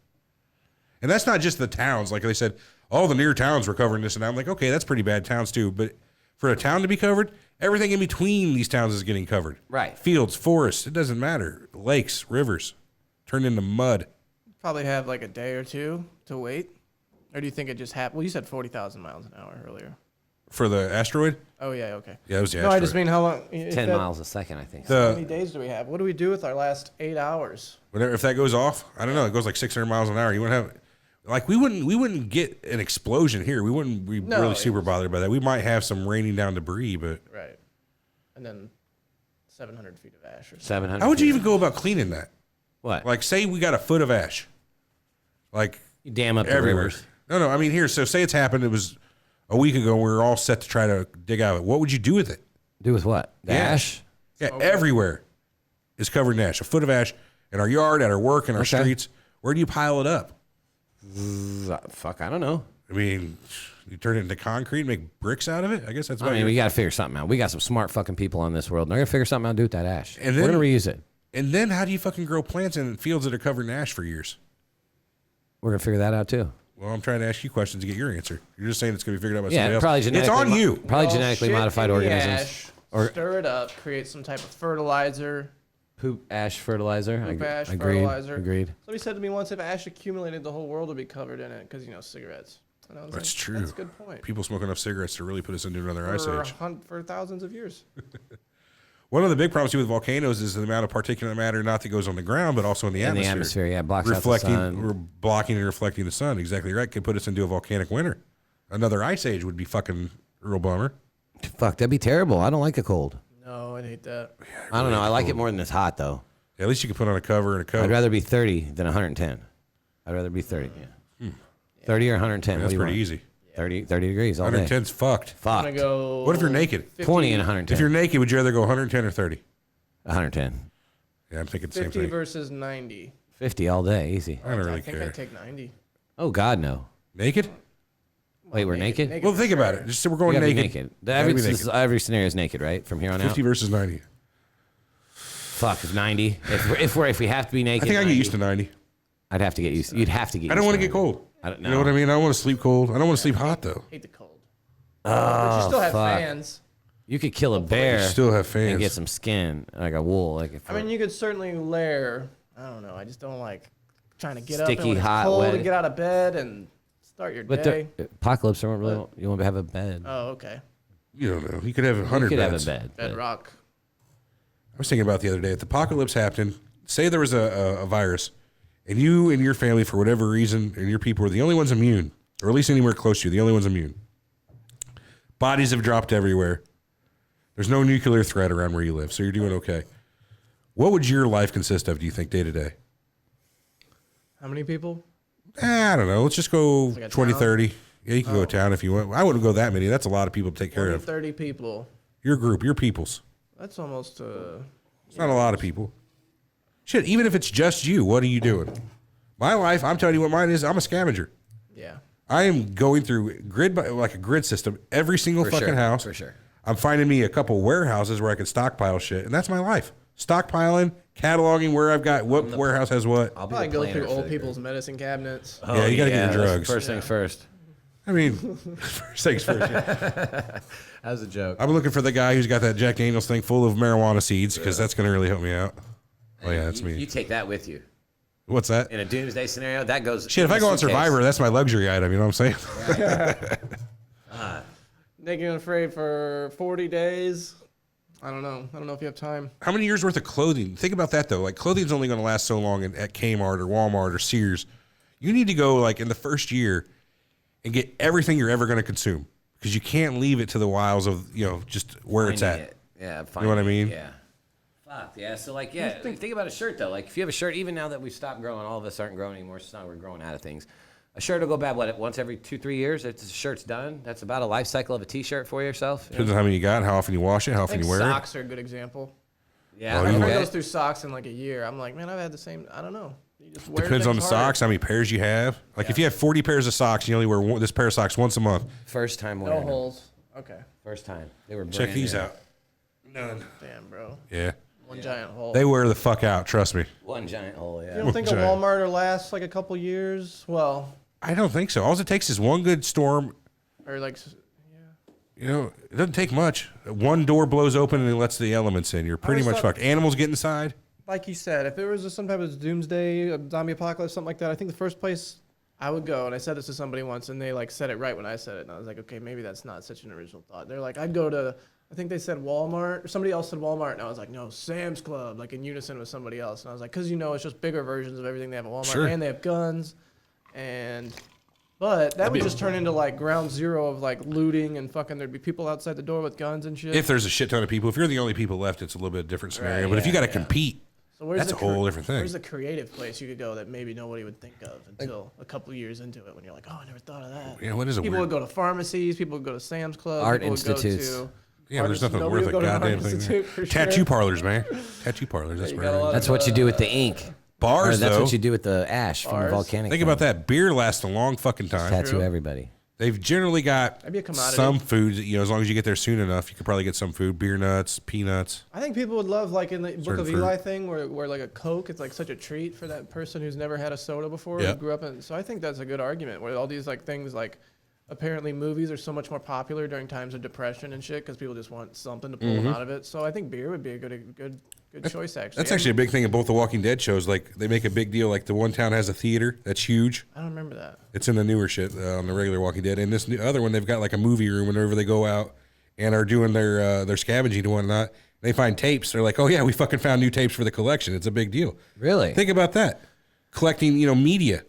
And that's not just the towns. Like they said, all the near towns were covering this. And I'm like, okay, that's pretty bad towns too. But for a town to be covered, everything in between these towns is getting covered. Right. Fields, forests, it doesn't matter. Lakes, rivers, turned into mud. Probably have like a day or two to wait. Or do you think it just happened? Well, you said 40,000 miles an hour earlier. For the asteroid? Oh, yeah, okay. Yeah, it was the No, asteroid. I just mean how long? 10 miles a second, I think. How many days do we have? What do we do with our last 8 hours? Whenever, if that goes off, I don't know. It goes like 600 miles an hour. You wouldn't have, like we wouldn't get an explosion here. We wouldn't be No, really super bothered by that. We might have some raining down debris, but Right. And then 700 feet of ash or something. 700. how would you even go about cleaning that? What? Like, say we got a foot of ash, like You dam up the everywhere. rivers. No. I mean here. So say it's happened. It was a week ago. We were all set to try to dig out of it. What would you do with it? Do with what? The Yeah. ash? Yeah, everywhere is covered in ash. A foot of ash in our yard, at our work, in our Okay. streets. Where do you pile it up? Fuck, I don't know. I mean, you turn it into concrete, make bricks out of it. I guess that's. I what mean, you're- we got to figure something out. We got some smart fucking people on this world. And they're going to figure something out to do with that ash. And We're then- going to reuse it. And then how do you fucking grow plants in fields that are covered in ash for years? We're going to figure that out too. Well, I'm trying to ask you questions to get your answer. You're just saying it's going to be figured out by Yeah, somebody else. probably It's genetically. on you. Probably Well, genetically shit modified in the organisms. ash, Or stir it up, create some type of fertilizer. poop ash fertilizer. Poop ash agreed. fertilizer. Agreed. Somebody said to me once, if ash accumulated, the whole world would be covered in it because, cigarettes. And I was That's like, true. That's a good point. People smoke enough cigarettes to really put us into another ice age. For thousands of years. One of the big problems too with volcanoes is the amount of particulate matter not that goes on the ground, but also in the In atmosphere. the atmosphere, yeah, blocks reflecting, out the sun. we're blocking and reflecting the sun. Exactly right. Could put us into a volcanic winter. Another ice age would be fucking real bummer. Fuck, that'd be terrible. I don't like the cold. No, I hate that. I don't know. I like it more than it's hot though. Yeah, at least you could put on a cover and a coat. I'd rather be 30 than 110. I'd rather be 30. Yeah. 30 or 110. That's what do you pretty want? easy. 30 degrees all day. 110's fucked. I'm Fuck. going to go. What if you're naked? 50, 20 and 110. If you're naked, would you rather go 110 or 30? 110. Yeah, I'm thinking the same 50 thing. versus 90. 50 all day, easy. I don't really I think care. I'd take 90. Oh God, no. Naked? Wait, we're naked? naked Well, for think about sure. it. Just say we're We going gotta be naked. naked. Gotta be naked. Every scenario is naked, right? From here on 50 out. versus 90. Fuck, if 90. If we have to be I naked. think I get 90. used to 90. I'd have to get used. You'd have to get. I don't used want to to get 90. cold. I don't You know what I mean? I don't want to sleep cold. I don't want to sleep hot though. Hate the cold. But you still have fuck. fans. You could kill a bear You still have fans. and get some skin, like a wool. Like if I mean, you could certainly layer. I don't know. I just don't like trying to get up Sticky, and when it's hot, cold wet. and get out of bed and start your but day. the apocalypse, I don't really. You want to have a bed. Oh, okay. You don't know. You could have You 100 could beds. have a bed. but- Bedrock. I was thinking about the other day. If the apocalypse happened, say there was a virus, and you and your family, for whatever reason, and your people were the only ones immune, or at least anywhere close to you, the only ones immune. Bodies have dropped everywhere. There's no nuclear threat around where you live, so you're doing okay. What would your life consist of, do you think, day to day? How many people? I don't know. Let's just go Like a 20, town? 30. Yeah, you can go to town if you want. I wouldn't go that many. That's a lot of people to take care 20, of. 30 people. Your group, your peoples. That's almost. It's not a lot of people. Shit, even if it's just you, what are you doing? My life, I'm telling you what mine is. I'm a scavenger. Yeah. I am going through like a grid system, every single fucking house. For sure. I'm finding me a couple warehouses where I can stockpile shit, and that's my life. Stockpiling, cataloging where I've got what warehouse has what. I'll be Probably the go planner through for old the people's medicine cabinets. Yeah, you got to get your that's drugs. First things first. I mean, first things first. That was a joke. I'm looking for the guy who's got that Jack Daniels thing full of marijuana seeds because that's going to really help me out. Oh, yeah, that's me. You take that with you. What's that? In a doomsday scenario, that goes. Shit, if I go on Survivor, that's my luxury item. You know what I'm saying? Naked and Afraid for 40 days. I don't know. I don't know if you have time. How many years worth of clothing? Think about that, though. Like, clothing's only going to last so long at Kmart or Walmart or Sears. You need to go, like, in the first year and get everything you're ever going to consume because you can't leave it to the wiles of, just where it's at. Yeah, You know what I mean? Yeah. Fuck, yeah. So, like, yeah, think about a shirt, though. Like, if you have a shirt, even now that we've stopped growing, all of us aren't growing anymore, so now we're growing out of things. A shirt will go bad, once every 2-3 years? It's, the shirt's done. That's about a life cycle of a T-shirt for yourself. Depends on how many you got, how often you wash it, how I often think you wear socks it. are a good example. Yeah. Oh, My you friend wear- goes through socks in like a year. I'm like, man, I've had the same. I don't know. You just wear Depends on the things harder. socks, how many pairs you have. Like, if you have 40 pairs of socks, you only wear this pair of socks once a month. First time No wearing them. holes. Okay. First time. They were Check brand these new. out. None. Damn, bro. Yeah. One giant hole. They wear the fuck out, trust me. One giant hole, yeah. You don't think a Giant. Walmart will last like a couple years? Well, I don't think so. All it takes is one good storm. or like, It doesn't take much. One door blows open and it lets the elements in. You're pretty always much thought- fucked. Animals get inside. like you said, if it was some type of doomsday, a zombie apocalypse, something like that, I think the first place I would go, and I said this to somebody once, and they like said it right when I said it, and I was like, okay, maybe that's not such an original thought. They're like, I'd go to, I think they said Walmart, or somebody else said Walmart, and I was like, no, Sam's Club, like in unison with somebody else, and I was like, because it's just bigger versions of everything they have at Walmart, Sure. and they have guns, but that would just turn into like ground zero of like looting and fucking. There'd be people outside the door with guns and shit. If there's a shit ton of people, if you're the only people left, it's a little bit different scenario. Right, but if you yeah, got to compete, So where's that's the a whole different thing. Where's the creative place you could go that maybe nobody would think of until a couple of years into it when you're like, oh, I never thought of that. Yeah, what is a People weird? would go to pharmacies. People would go to Sam's Club. Art people would go institutes. to Yeah, but there's artists- nothing nobody worth a would go to an goddamn art thing. institute for Tattoo sure. parlors, man. Tattoo parlors. That's you where got a it lot is. That's what you do with the ink. Bars, Or that's though. what you do with the ash from the Bars. volcanic. Think about that. Beer lasts a long fucking time. Tattoo True. everybody. They've generally got That'd be a commodity. some foods. As long as you get there soon enough, you could probably get some food. Beer nuts, peanuts. I think people would love like in the Book Certain of fruit. Eli thing where like a Coke, it's like such a treat for that person who's never had a soda before Yeah. who grew up in. So I think that's a good argument where all these like things like apparently movies are so much more popular during times of depression and shit because people just want something to pull Mm-hmm. them out of it. So I think beer would be a good choice actually. That's actually a big thing in both the Walking Dead shows. Like, they make a big deal. Like, the one town has a theater. That's huge. I don't remember that. It's in the newer shit on the regular Walking Dead. And this other one, they've got like a movie room whenever they go out and are doing their scavenging and whatnot. They find tapes. They're like, oh, yeah, we fucking found new tapes for the collection. It's a big deal. Really? Think about that. Collecting, media.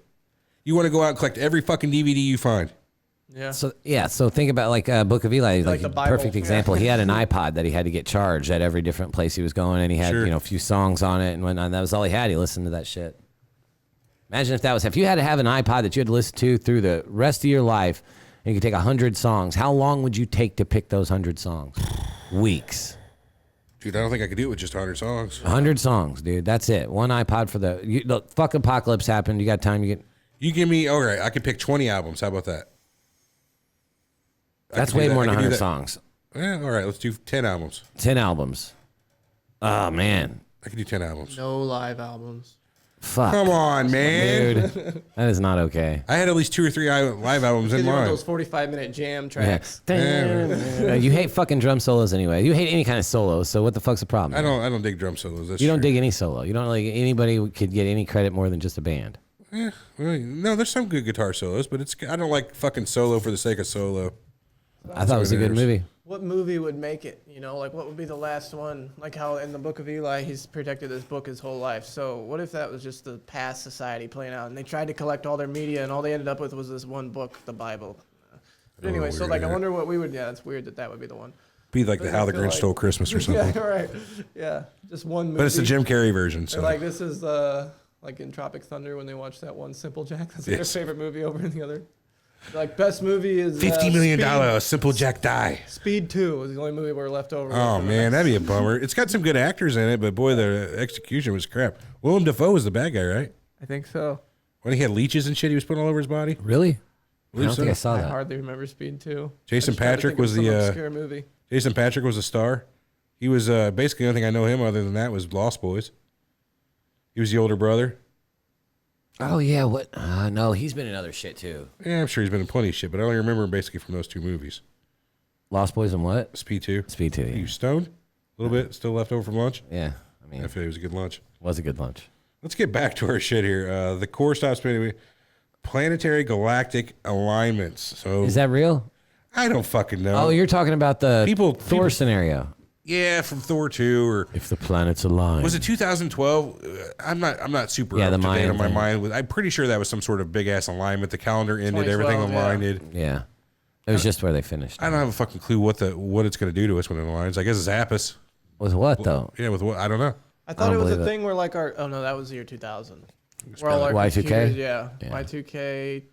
You want to go out and collect every fucking DVD you find. Yeah. So think about like Book of Eli, like the a Bible. perfect Yeah. example. He had an iPod that he had to get charged at every different place he was going, and he had Sure. a few songs on it and whatnot. And that was all he had. He listened to that shit. Imagine if you had to have an iPod that you had to listen to through the rest of your life, and you could take 100 songs. How long would you take to pick those 100 songs? Weeks. Dude, I don't think I could do it with just 100 songs. 100 songs, dude. That's it. One iPod for the fuck apocalypse happened. You got time. You give me, all right, I could pick 20 albums. How about that? I That's could do way that. more I than could do 100 that. songs. Yeah, all right, let's do 10 albums. 10 albums. Oh man, I could do 10 albums. No live albums. fuck. Come on, man. Dude, that is not okay. I had at least 2 or 3 live albums in Because you want mind. those 45-minute jam Yeah. tracks. You hate fucking drum solos anyway. You hate any kind of solo. So what the fuck's the problem? I don't dig drum solos. That's You don't true. dig any solo. You don't like anybody could get any credit more than just a band. Yeah, well, no, there's some good guitar solos, but I don't like fucking solo for the sake of solo. I thought it was a good what it is. movie. What movie would make it? Like what would be the last one? Like how in the Book of Eli, he's protected this book his whole life. So what if that was just the past society playing out, and they tried to collect all their media, and all they ended up with was this one book, the Bible? But anyway, so weird, like I yeah. wonder what we would. Yeah, it's weird that would be the one. Be like But the How the I feel Grinch like- Stole Christmas or something. Yeah, right. Yeah, just one movie. But it's the Jim Carrey version. So They're like this is like in Tropic Thunder when they watch that one Simple Jack. That's like Yes. their favorite movie over the other. They're like best movie is $50 million Speed, Simple Jack Die. Speed 2 was the only movie we're left over. Oh with. man, that'd be a bummer. It's got some good actors in it, but boy, the execution was crap. Willem Dafoe was the bad guy, right? I think so. When he had leeches and shit, he was putting all over his body. Really? I believe don't think I so. saw I that. hardly remember Speed 2. Jason I just tried to Patrick think of was some the, obscure movie. Jason Patrick was a star. He was basically the only thing I know him other than that was Lost Boys. He was the older brother. Oh yeah, what? No, he's been in other shit too. Yeah, I'm sure he's been in plenty of shit, but I only remember him basically from those two movies. Lost Boys and what? Speed 2. Speed 2. You Yeah. stoned? A little bit? Still left over from lunch? Yeah. I mean, I feel it was a good lunch. was a good lunch. Let's get back to our shit here. The core stops spinning. Planetary galactic alignments. So Is that real? I don't fucking know. Oh, you're talking about the Thor people- scenario. Yeah, from Thor 2 or If the planets align. was it 2012? I'm not super Yeah, up the to date Mayan on my thing. mind. I'm pretty sure that was some sort of big ass alignment. The calendar ended, everything 2012, yeah. aligned. Yeah. It was just where they finished. I don't have a fucking clue what it's going to do to us when it aligns. I guess zap us. With what though? Yeah, with what? I don't know. I thought don't it was a believe it. thing where like our oh no that was the year 2000. Where all our Y2K? computers- yeah, Yeah. Y2K,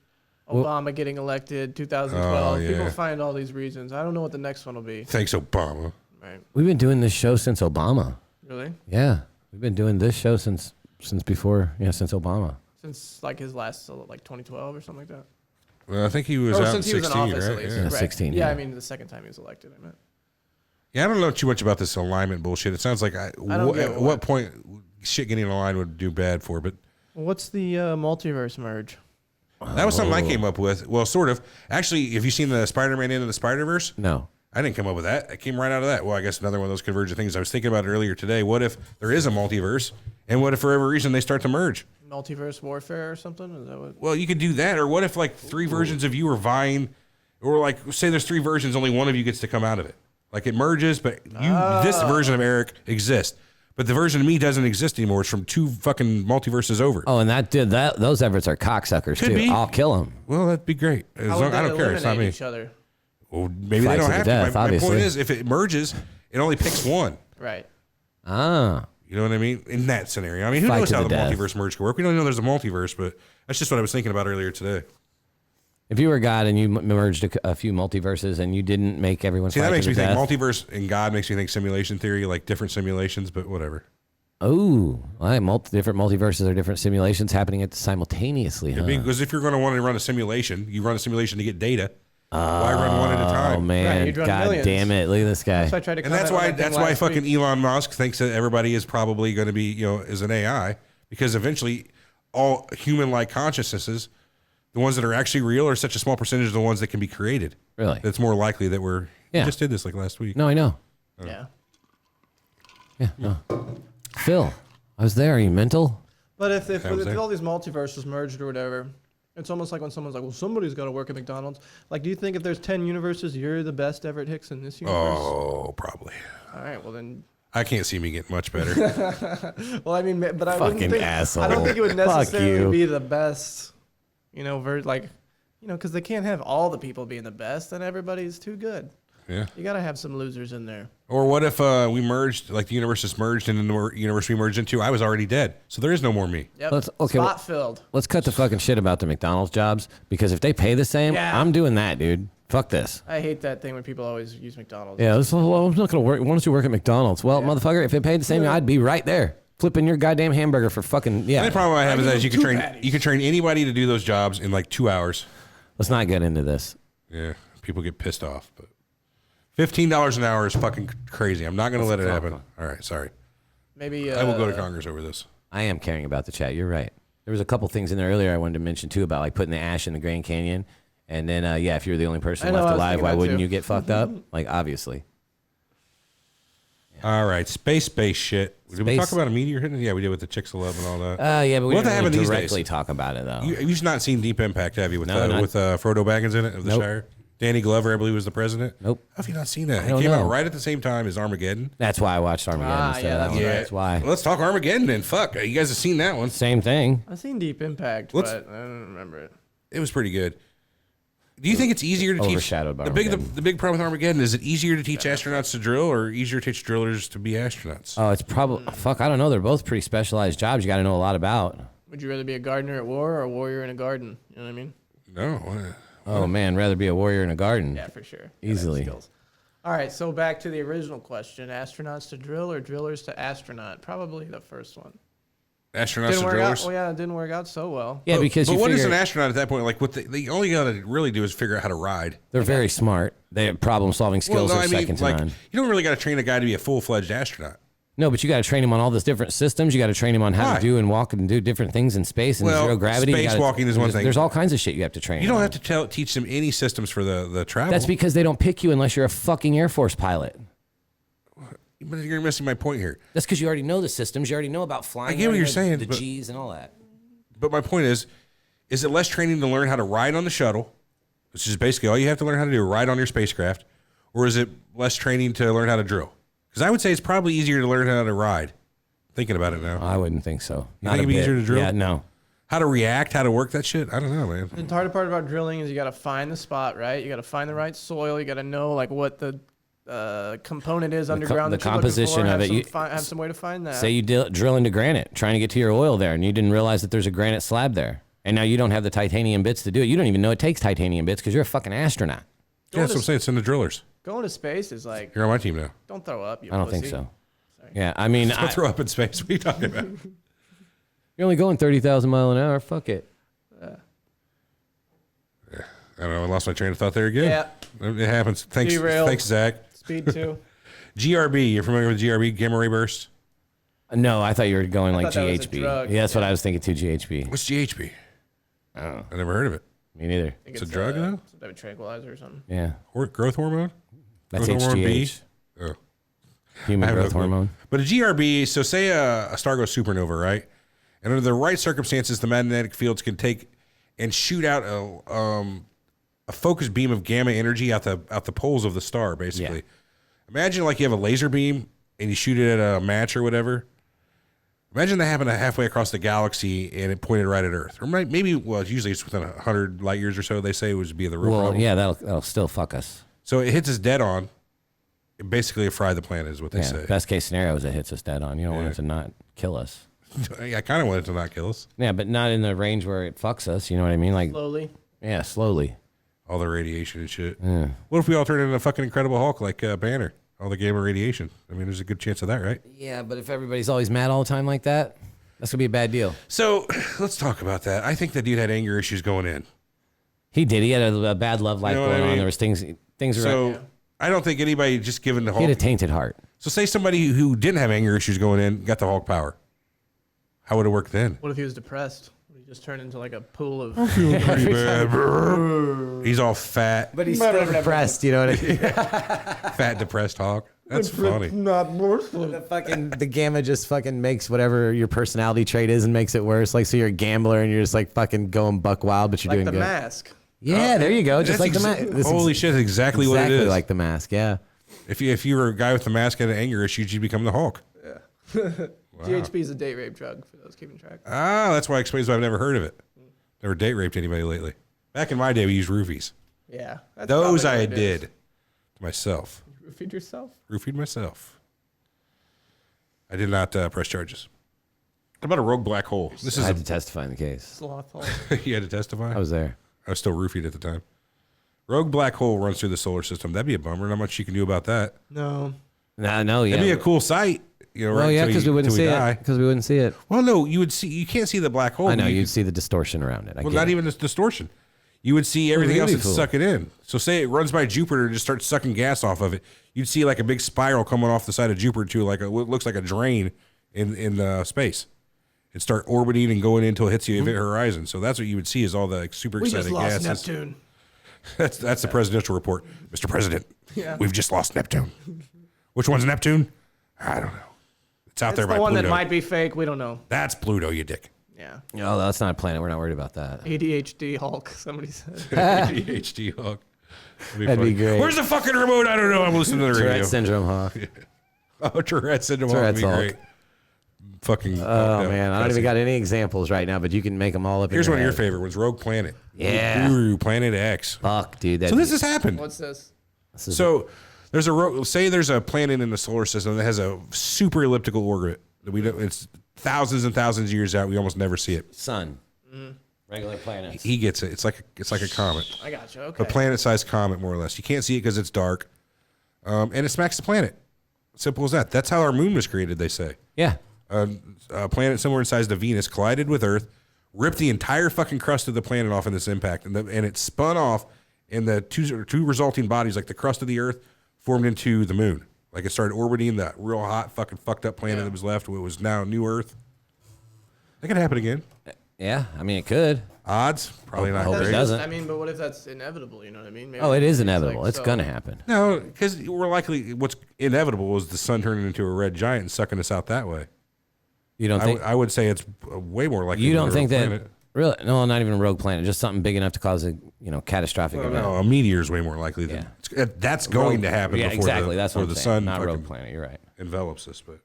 Obama getting elected, 2012. Oh, yeah. People find all these reasons. I don't know what the next one will be. Thanks, Obama. Right? We've been doing this show since Obama. Really? Yeah. We've been doing this show since before, since Obama. Since like his last like 2012 or something like that. Well, I think he was Or out in since he was in 16, office right? at least. Yeah. Yeah, Right. 16, Yeah, yeah. I mean the second time he was elected. I meant. Yeah, I don't know too much about this alignment bullshit. It sounds like don't get at what- what point shit getting aligned would do bad for, but Well, what's the multiverse merge? that was something I came up with. Well, sort of. Actually, have you seen the Spider-Man Into the Spider-Verse? No. I didn't come up with that. It came right out of that. Well, I guess another one of those convergent things. I was thinking about it earlier today. What if there is a multiverse, and what if for every reason they start to merge? Multiverse warfare or something? Is that what? Well, you could do that. Or what if like three versions of you are vying, or like say there's three versions, only one of you gets to come out of it. Like it merges, but this version of Eric exists, but the version of me doesn't exist anymore. It's from two fucking multiverses over. Oh, and those Everetts are cocksuckers Could too. be. I'll kill them. Well, that'd be great. As How long, would I they don't care. It's not eliminate me. each other? Well, maybe Fight they to don't the have death, to. My point obviously. is, if it merges, it only picks one. Right. Ah. You know what I mean? In that scenario. I mean, who Fight knows to how the the death. multiverse merge can work? We don't know there's a multiverse, but that's just what I was thinking about earlier today. If you were God and you merged a few multiverses and you didn't make everyone See, fight that makes to me the think death, multiverse and God makes me think simulation theory, like different simulations, but whatever. oh, different multiverses are different simulations happening simultaneously. Huh? Because if you're going to want to run a simulation, you run a simulation to get data. Why run one at a Oh time? man, you'd run God millions. damn it! Look at this guy. So I tried to. And that's comment on why that thing last fucking week. Elon Musk thinks that everybody is probably going to be, is an AI, because eventually all human-like consciousnesses, the ones that are actually real, are such a small percentage of the ones that can be created. Really? It's more likely that we Yeah. just did this like last week. No, I know. Yeah. Yeah, no. Phil, I was there. Are you mental? But if was there. all these multiverses merged or whatever, it's almost like when someone's like, well, somebody's got to work at McDonald's. Like, do you think if there's 10 universes, you're the best Everett Hicks in this universe? Oh, probably. All right, well then. I can't see me getting much better. Well, I mean, but I Fucking wouldn't think, asshole. I don't think it would Fuck necessarily you. be the best, because they can't have all the people being the best, then everybody's too good. Yeah. You got to have some losers in there. Or what if we merged, like the universe is merged, and in the universe we merged into, I was already dead. So there is no more me. Yep. Okay, Spot filled. Let's cut the fucking shit about the McDonald's jobs because if they pay the same, Yeah. I'm doing that, dude. Fuck this. I hate that thing when people always use McDonald's. Yeah, well, I'm not gonna work. Why don't you work at McDonald's? Well, Yeah. motherfucker, if it paid the same, I'd be right there flipping your goddamn hamburger for fucking The only problem I have is give that you them can two train patties. you can train anybody to do those jobs in like 2 hours. Let's not get into this. Yeah, people get pissed off, but $15 an hour is fucking crazy. I'm not going to let it happen. All right, sorry. Maybe I will go to Congress over this. I am caring about the chat. You're right. There was a couple things in there earlier I wanted to mention too about like putting the ash in the Grand Canyon, and then if you're the only person I know, left I was alive, thinking why that wouldn't too. you get fucked up? Like obviously. All right, space shit. Did we Space- talk about a meteor hitting? Yeah, we did with the Chicxulub and all that. Yeah, but we What didn't happened really these directly days? talk about it though. You've not seen Deep Impact, have you? With No, not- Frodo Baggins in it of the Nope. Shire. Danny Glover, I believe, was the president. Nope. How have you not seen that? It don't came out know. right at the same time as Armageddon. That's why I watched Armageddon. Ah, instead yeah, of that that's one. right. That's why. Well, let's talk Armageddon then. Fuck, you guys have seen that one. Same thing. I've seen Deep Impact, Let's- but I don't remember it. It was pretty good. Do you think it's easier to teach Overshadowed by the big problem with Armageddon? Is it easier to teach astronauts to drill, or easier to teach drillers to be astronauts? Oh, it's probably fuck. I don't know. They're both pretty specialized jobs. You got to know a lot about. Would you rather be a gardener at war or a warrior in a garden? You know what I mean? No. Oh man, rather be a warrior in a garden. Yeah, for sure. Easily. All right, so back to the original question: astronauts to drill or drillers to astronaut? Probably the first one. Astronauts Didn't to work drillers. out. Well, yeah, it didn't work out so well. Yeah, because but you what is figure an astronaut at that point? Like, what they only got to really do is figure out how to ride. they're very smart. They have problem-solving skills no, are second to none. you don't really got to train a guy to be a full-fledged astronaut. No, but you got to train him on all these different systems. You got to train him on how Why? to do and walk and do different things in space and Well, zero gravity. spacewalking is one thing. There's all kinds of shit you have to train. You don't on. have to teach them any systems for the travel. That's because they don't pick you unless you're a fucking Air Force pilot. But you're missing my point here. That's because you already know the systems. You already know about flying. I get what you're saying, The but- G's and all that. But my point is it less training to learn how to ride on the shuttle, which is basically all you have to learn how to do, ride on your spacecraft, or is it less training to learn how to drill? Because I would say it's probably easier to learn how to ride. Thinking about it now. I wouldn't think so. You think it'd be easier to drill? Yeah, no. How to react, how to work that shit? I don't know, man. The harder part about drilling is you got to find the spot, right? You got to find the right soil. You got to know like what the component is underground. the that you're looking composition for. of it. Have some way to find that. Say you drill into granite, trying to get to your oil there, and you didn't realize that there's a granite slab there. And now you don't have the titanium bits to do it. You don't even know it takes titanium bits because you're a fucking astronaut. Yeah, that's what I'm saying. It's in the drillers. Going to space is like, You're on my team now. don't throw up. You I don't think pussy. so. Yeah, I mean, Don't throw up in space. What are you talking about? you're only going 30,000 mile an hour. Fuck it. I don't know. I lost my train of thought there again. Yeah. It happens. Thanks, Derailed. thanks, Zach. Speed 2. GRB. You're familiar with GRB, gamma ray burst? No, I thought you were going like thought that was a GHB. drug. Yeah, that's what I was thinking too. GHB. What's GHB? Oh, I never heard of it. me neither. I think It's a drug, though? Some type of tranquilizer or something. Yeah, Growth hormone? that's Growth hormone B? HGH. Oh. Human I have no growth clue. hormone. But a GRB, so say a star goes supernova, right? And under the right circumstances, the magnetic fields can take and shoot out a focused beam of gamma energy out the poles of the star, basically. Yeah. Imagine like you have a laser beam and you shoot it at a match or whatever. Imagine that happened halfway across the galaxy and it pointed right at Earth. Or maybe, well, usually it's within 100 light years or so. They say it would be the real Well, problem. yeah, that'll still fuck us. So it hits us dead on. It basically fry the planet is what they Yeah, say. best case scenario is it hits us dead on. You don't want it to not kill us. I kind of want it to not kill us. Yeah, but not in the range where it fucks us. You know what I mean? Like, Slowly. yeah, slowly. All the radiation and shit. Yeah. What if we all turn into a fucking Incredible Hulk like Banner? All the gamma radiation. I mean, there's a good chance of that, right? Yeah, but if everybody's always mad all the time like that, that's gonna be a bad deal. So let's talk about that. I think that dude had anger issues going in. He did. He had a bad love life You know what going I on. mean? There was things So around. I don't think anybody just given the He had a Hulk. tainted heart. So say somebody who didn't have anger issues going in got the Hulk power. How would it work then? What if he was depressed? Would he just turn into like a pool of... Pretty bad. He's all fat, But he's still depressed. You know what I mean? fat, depressed Hulk. That's funny. The gamma just fucking makes whatever your personality trait is and makes it worse. Like, so you're a gambler and you're just like fucking going buck wild, but you're like doing the good. mask. Yeah, there you go. Just like That's the mask. Holy shit, exactly what it is. like the mask. Yeah. If you were a guy with the mask and anger issues, you'd become the Hulk. GHB is a date rape drug for those keeping track. Ah, that's why it explains why I've never heard of it. Never date raped anybody lately. Back in my day, we used roofies. Yeah. That's Those probably I what it is. did to myself. You roofied yourself? Roofied myself. I did not press charges. How about a rogue black hole? This I is had to testify in the case. Sloth hole. you had to testify? I was there. I was still roofied at the time. Rogue black hole runs through the solar system. That'd be a bummer. Not much you can do about that. No. No, yeah. That'd be a cool sight. You know, Well, right? yeah, till because we wouldn't see die. it. Because we wouldn't see it. Well, no, you would see. You can't see the black hole. I know but you'd see the distortion around it. I Well, get not it. even this distortion. You would see everything else really and cool. suck it in. So say it runs by Jupiter and just starts sucking gas off of it. You'd see like a big spiral coming off the side of Jupiter too, like what looks like a drain in space. It'd start orbiting and going in until it hits the horizon. So that's what you would see is all the like, super We just excited lost gases. Neptune. That's the presidential report. Mr. President, Yeah. we've just lost Neptune. Which one's Neptune? I don't know. It's out It's there the by one Pluto. that might be fake. We don't know. That's Pluto, you dick. Yeah. Oh, that's not a planet. We're not worried about that. ADHD Hulk, somebody said. ADHD Hawk. That'd be great. Where's the fucking remote? I don't know. I'm listening to the radio. Tourette syndrome, Hawk. Oh, Tourette syndrome would Tourette's be Hulk. great. fucking. Oh man, I don't even got any examples right now, but you can make them all up. Here's in one of your head. favorite ones: Rogue Planet. Yeah. Ooh, Planet X. Fuck, dude. So this has happened. What's this? So there's there's a planet in the solar system that has a super elliptical orbit that we don't. It's thousands and thousands of years out. We almost never see it. sun. Regular planets. He gets it. It's like a comet, I got you. Okay. a planet-sized comet, more or less. You can't see it because it's dark, and it smacks the planet. Simple as that. That's how our moon was created. They say Yeah. a planet similar in size to Venus collided with Earth, ripped the entire fucking crust of the planet off in this impact, and it spun off, and the two resulting bodies, like the crust of the Earth, formed into the moon. Like it started orbiting that real hot, fucking fucked up planet that was left. What was now new Earth. That could happen again. Yeah. I mean, it could. Odds probably not hope it great. doesn't. I mean, but what if that's inevitable? You know what I mean? Maybe Oh, it is like, inevitable. It's so- gonna happen. No, because we're likely. What's inevitable is the sun turning into a red giant and sucking us out that way. You don't think? I would say it's way more likely. You than don't a think rogue that? planet. Really? No, not even a rogue planet. Just something big enough to cause a catastrophic event. No, a meteor is way more likely than that's going to happen. Yeah, before exactly. That's before what I'm the saying. sun Not fucking rogue planet. You're right. envelops us. But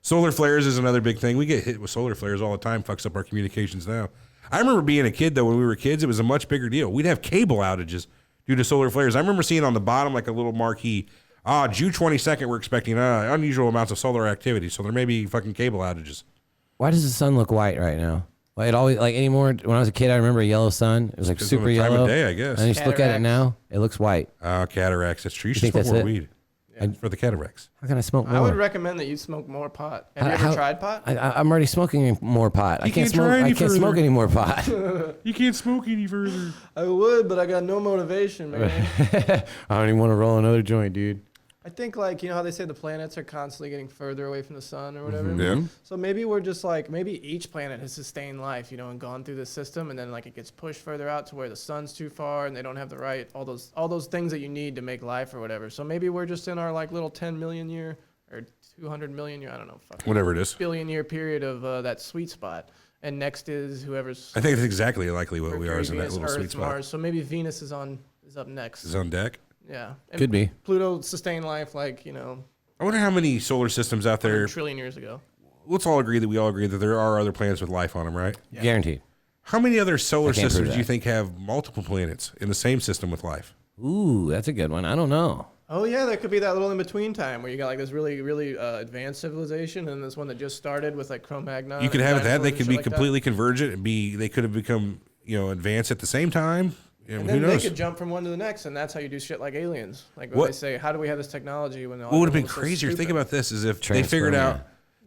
solar flares is another big thing. We get hit with solar flares all the time. Fucks up our communications now. I remember being a kid though. When we were kids, it was a much bigger deal. We'd have cable outages due to solar flares. I remember seeing on the bottom like a little marquee. June 22nd, we're expecting unusual amounts of solar activity, so there may be fucking cable outages. Why does the sun look white right now? Like it always like anymore. When I was a kid, I remember a yellow sun. It was like super of the time of yellow. day, I guess. And you just look at it Cataracts. now, it looks white. Cataracts. That's true. You should think smoke that's more it? weed for the cataracts. How can I smoke more? I would recommend that you smoke more pot. Have you ever tried pot? I'm already smoking more pot. I can't can't try smoke. any I can't smoke further. any more pot. You can't smoke any further. I would, but I got no motivation, man. I don't even want to roll another joint, dude. I think like, you know how they say the planets are constantly getting further away from the sun or whatever? Yeah. So maybe we're just like, maybe each planet has sustained life, you know, and gone through this system, and then like it gets pushed further out to where the sun's too far and they don't have the right, all those things that you need to make life or whatever. So maybe we're just in our like little 10 million year or 200 million year, I don't know, fucking Whatever it is. billion year period of that sweet spot. And next is whoever's I think it's exactly likely what we are Mercury, is in that Venus, little Earth, sweet spot. Mars. So maybe Venus is up next. Is on deck. Yeah. And Could be. Pluto sustained life like, you know, I wonder how many solar systems out there. 100 trillion years ago. Let's all agree that there are other planets with life on them, right? Guaranteed. How many other solar can't prove systems do you that. think have multiple planets in the same system with life? Ooh, that's a good one. I don't know. Oh yeah, there could be that little in between time where you got like this really, really advanced civilization and this one that just started with like Cro-Magnon. You could and have that. dinosaurs They and could shit be like that. completely convergent and they could have become, advanced at the same time. And Who then they knows? could jump from one to the next, and that's how you do shit like aliens. Like when What- they say, "How do we have this technology?" When What would have been crazier? Think about this: is if they figured out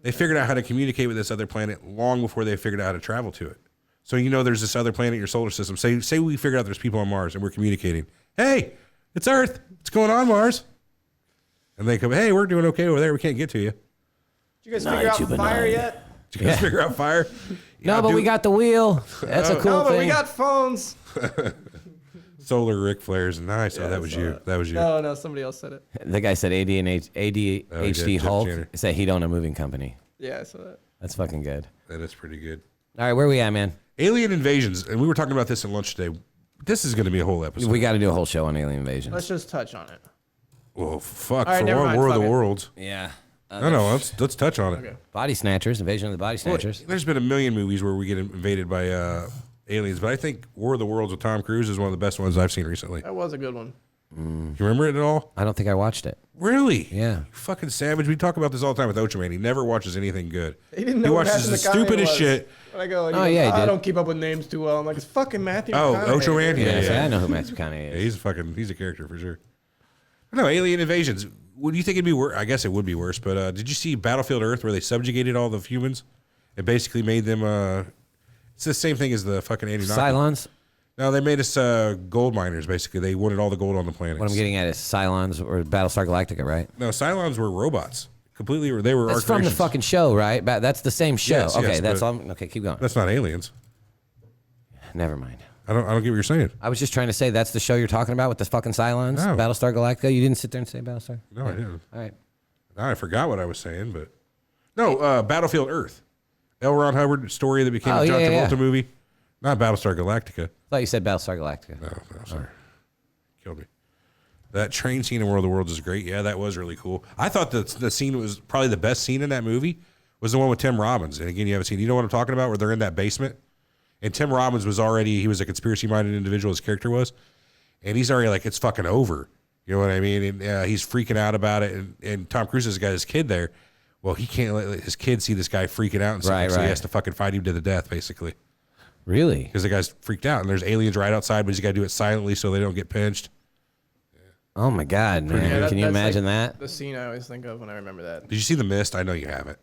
how to communicate with this other planet long before they figured out how to travel to it. So there's this other planet in your solar system. Say we figured out there's people on Mars and we're communicating. Hey, it's Earth. What's going on, Mars? And they come, hey, we're doing okay over there. We can't get to you. Did you guys figure out fire yet? Did you guys figure out fire? No, but we got the wheel. That's a cool No, but thing. we got phones. solar Ric Flairs. Nice. Oh, that was you. That was you. No, somebody else said it. The guy said ADHD Jeff Hulk. Jenner. Said he'd own a moving company. Yeah, I saw that. That's fucking good. That is pretty good. All right, where we at, man? Alien invasions, and we were talking about this at lunch today. This is going to be a whole episode. We got to do a whole show on alien invasion. Let's just touch on it. Well, fuck. All right, For never one, mind, War of fuck the it. Worlds. Yeah. No, let's touch on it. Okay. Body Snatchers, Invasion of the Body Well, Snatchers. there's been a million movies where we get invaded by aliens, but I think War of the Worlds with Tom Cruise is one of the best ones I've seen recently. That was a good one. You remember it at all? I don't think I watched it. Really? Yeah. You fucking savage. We talk about this all the time with Ocho Man. He never watches anything good. He didn't know what watches Matthew the McConaughey stupidest was. shit. When I go, and Oh, he goes, yeah, he I did. don't keep up with names too well. I'm like, it's fucking Matthew Oh, McConaughey. Ocho Man? Yeah, Yeah. I know who Matthew McConaughey Yeah, is. he's a character for sure. No, alien invasions. Would you think it'd be worse? I guess it would be worse, but did you see Battlefield Earth where they subjugated all the humans? It basically made them, it's the same thing as the fucking Anunnaki. Cylons? No, they made us gold miners, basically. They wanted all the gold on the planet. What I'm getting at is Cylons or Battlestar Galactica, right? No, Cylons were robots. Completely, they were That's our from the creations. fucking show, right? That's the same show. Yes, okay, yes, that's but- all. Okay, keep going. That's not aliens. Never mind. I don't get what you're saying. I was just trying to say that's the show you're talking about with the fucking Cylons, No. Battlestar Galactica. You didn't sit there and say Battlestar. No, I didn't. All right. I forgot what I was saying, but no, Battlefield Earth. L. Ron Hubbard story that became Oh, a John yeah, yeah, Travolta yeah. movie. Not Battlestar Galactica. Thought you said Battlestar Galactica. No, sorry. Killed me. That train scene in World of the Worlds is great. Yeah, that was really cool. I thought the scene was probably the best scene in that movie was the one with Tim Robbins. And again, you haven't seen. You know what I'm talking about? Where they're in that basement, and Tim Robbins was already. He was a conspiracy-minded individual. His character was, and he's already like, it's fucking over. You know what I mean? And he's freaking out about it. And Tom Cruise has got his kid there. Well, he can't let his kid see this guy freaking out and stuff, so he has to fucking fight him to the death, basically. Really? Because the guy's freaked out, and there's aliens right outside, but he's got to do it silently so they don't get pinched. Oh my God, man! Yeah, Can you that's imagine like that? The scene I always think of when I remember that. Did you see The Mist? I know you haven't.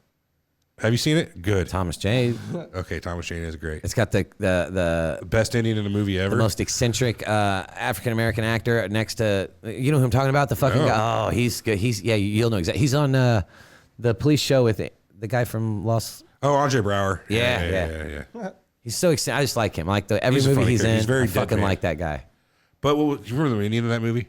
Have you seen it? Good. Thomas Jane. Okay, Thomas Jane is great. It's got the Best Indian in a movie ever. the most eccentric African American actor next to you know who I'm talking about, the fucking No. guy. Oh, he's good. You'll know exactly. He's on the police show with the guy from Lost. Oh, Andre Brower. Yeah. Yeah. He's so excited. I just like him. I like every He's a movie funny he's character. in. He's very I fucking deadpan. like that guy. But do you remember the ending of that movie?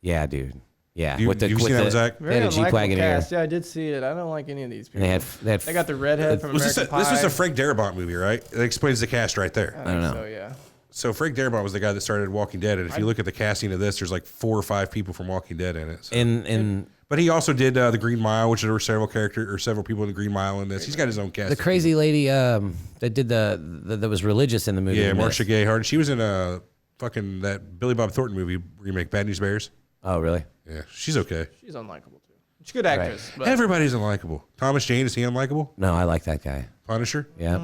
Yeah, dude. Yeah, You seen that one, Zach? They had a Jeep wagon here. Yeah, I did see it. I don't like any of these people. And they got the redhead from American Pie. This was a Frank Darabont movie, right? It explains the cast right there. I don't think know. So yeah. So Frank Darabont was the guy that started Walking Dead, and if you look at the casting of this, there's like 4 or 5 people from Walking Dead in it. So. But he also did the Green Mile, which there were several people in the Green Mile in this. He's got his own cast. the crazy lady that did that was religious in the movie. Yeah, The Marcia Mist. Gay Harden. She was in fucking that Billy Bob Thornton movie remake, Bad News Bears. Oh, really? Yeah, she's okay. She's unlikable too. She's a good actress. But Everybody's unlikable. Thomas Jane, is he unlikable? No, I like that guy. Punisher? Yeah,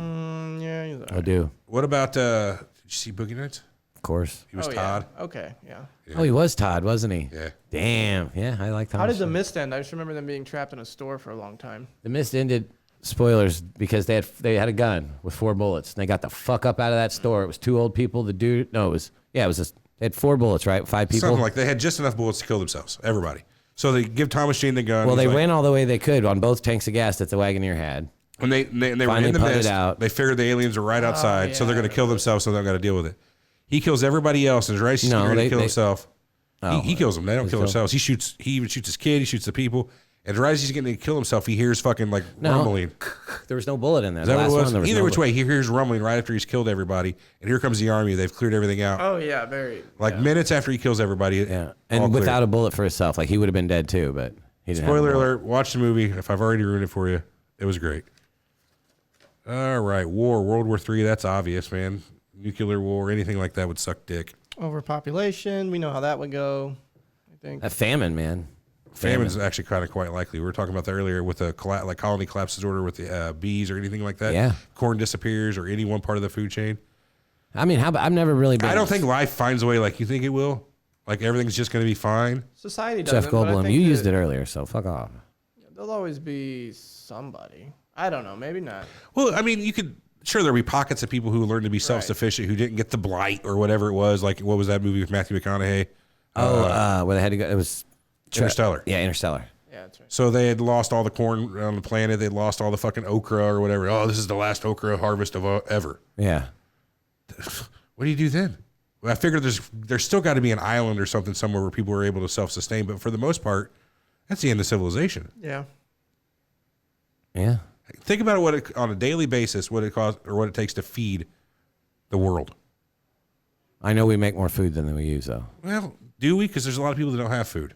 yeah, he's I do. What about, did you see Boogie Nights? Of course. He was Oh, Todd. Yeah. Okay, yeah. Oh, he was Todd, wasn't he? Yeah. Damn. Yeah, I like Thomas. How did The Jane. Mist end? I just remember them being trapped in a store for a long time. The Mist ended? Spoilers, because they had a gun with 4 bullets, and they got the fuck up out of that store. It was 2 old people. The dude, no, it was they had 4 bullets, right? 5 people. Something like they had just enough bullets to kill themselves. Everybody. So they give Thomas Jane the gun. Well, He's they like- ran all the way they could on both tanks of gas that the Wagoneer had. When they were Finally in the putted mist, out. they figured the aliens are right outside, so they're going to kill themselves, so they don't got to deal with it. He kills everybody else, and right as he's No, getting ready to they- kill they- himself, Oh, he kills them. They don't kill kill- themselves. He even shoots his kid. He shoots the people, and right as he's getting to kill himself, he hears fucking like No. rumbling. There was no bullet in there. Is that The what it last was? one, there Either no which bullet. way, he hears rumbling right after he's killed everybody, and here comes the army. They've cleared everything out. Oh yeah, very. Like minutes after he kills everybody. Yeah, all and clear. without a bullet for himself, like he would have been dead too. But he didn't. have a Spoiler bullet. alert, watch the movie. If I've already ruined it for you, it was great. All right, World War III, that's obvious, man. Nuclear war, anything like that would suck dick. Overpopulation. We know how that would go. I think. A famine, man. Famine's actually kind of quite likely. We were talking about that earlier with the like colony collapse disorder with the bees or anything like that. Yeah. Corn disappears or any one part of the food chain. I mean, I've never really been. I don't think life finds a way like you think it will. Like everything's just going to be fine. Society doesn't. Jeff but I Goldblum, think you used that it earlier, so fuck off. There'll always be somebody. I don't know. Maybe not. Well, I mean, there'll be pockets of people who learn to be self-sufficient who didn't get the blight or whatever it was. Like, what was that movie with Matthew McConaughey? Where they had to go. It was Interstellar. Yeah, Interstellar. Yeah, that's right. So they had lost all the corn on the planet. They'd lost all the fucking okra or whatever. Oh, this is the last okra harvest of ever. Yeah. What do you do then? Well, I figured there's still got to be an island or something somewhere where people are able to self-sustain. But for the most part, that's the end of civilization. Yeah. Yeah. Think about it, on a daily basis, what it costs or what it takes to feed the world. I know we make more food than we use, though. Well, do we? Because there's a lot of people that don't have food.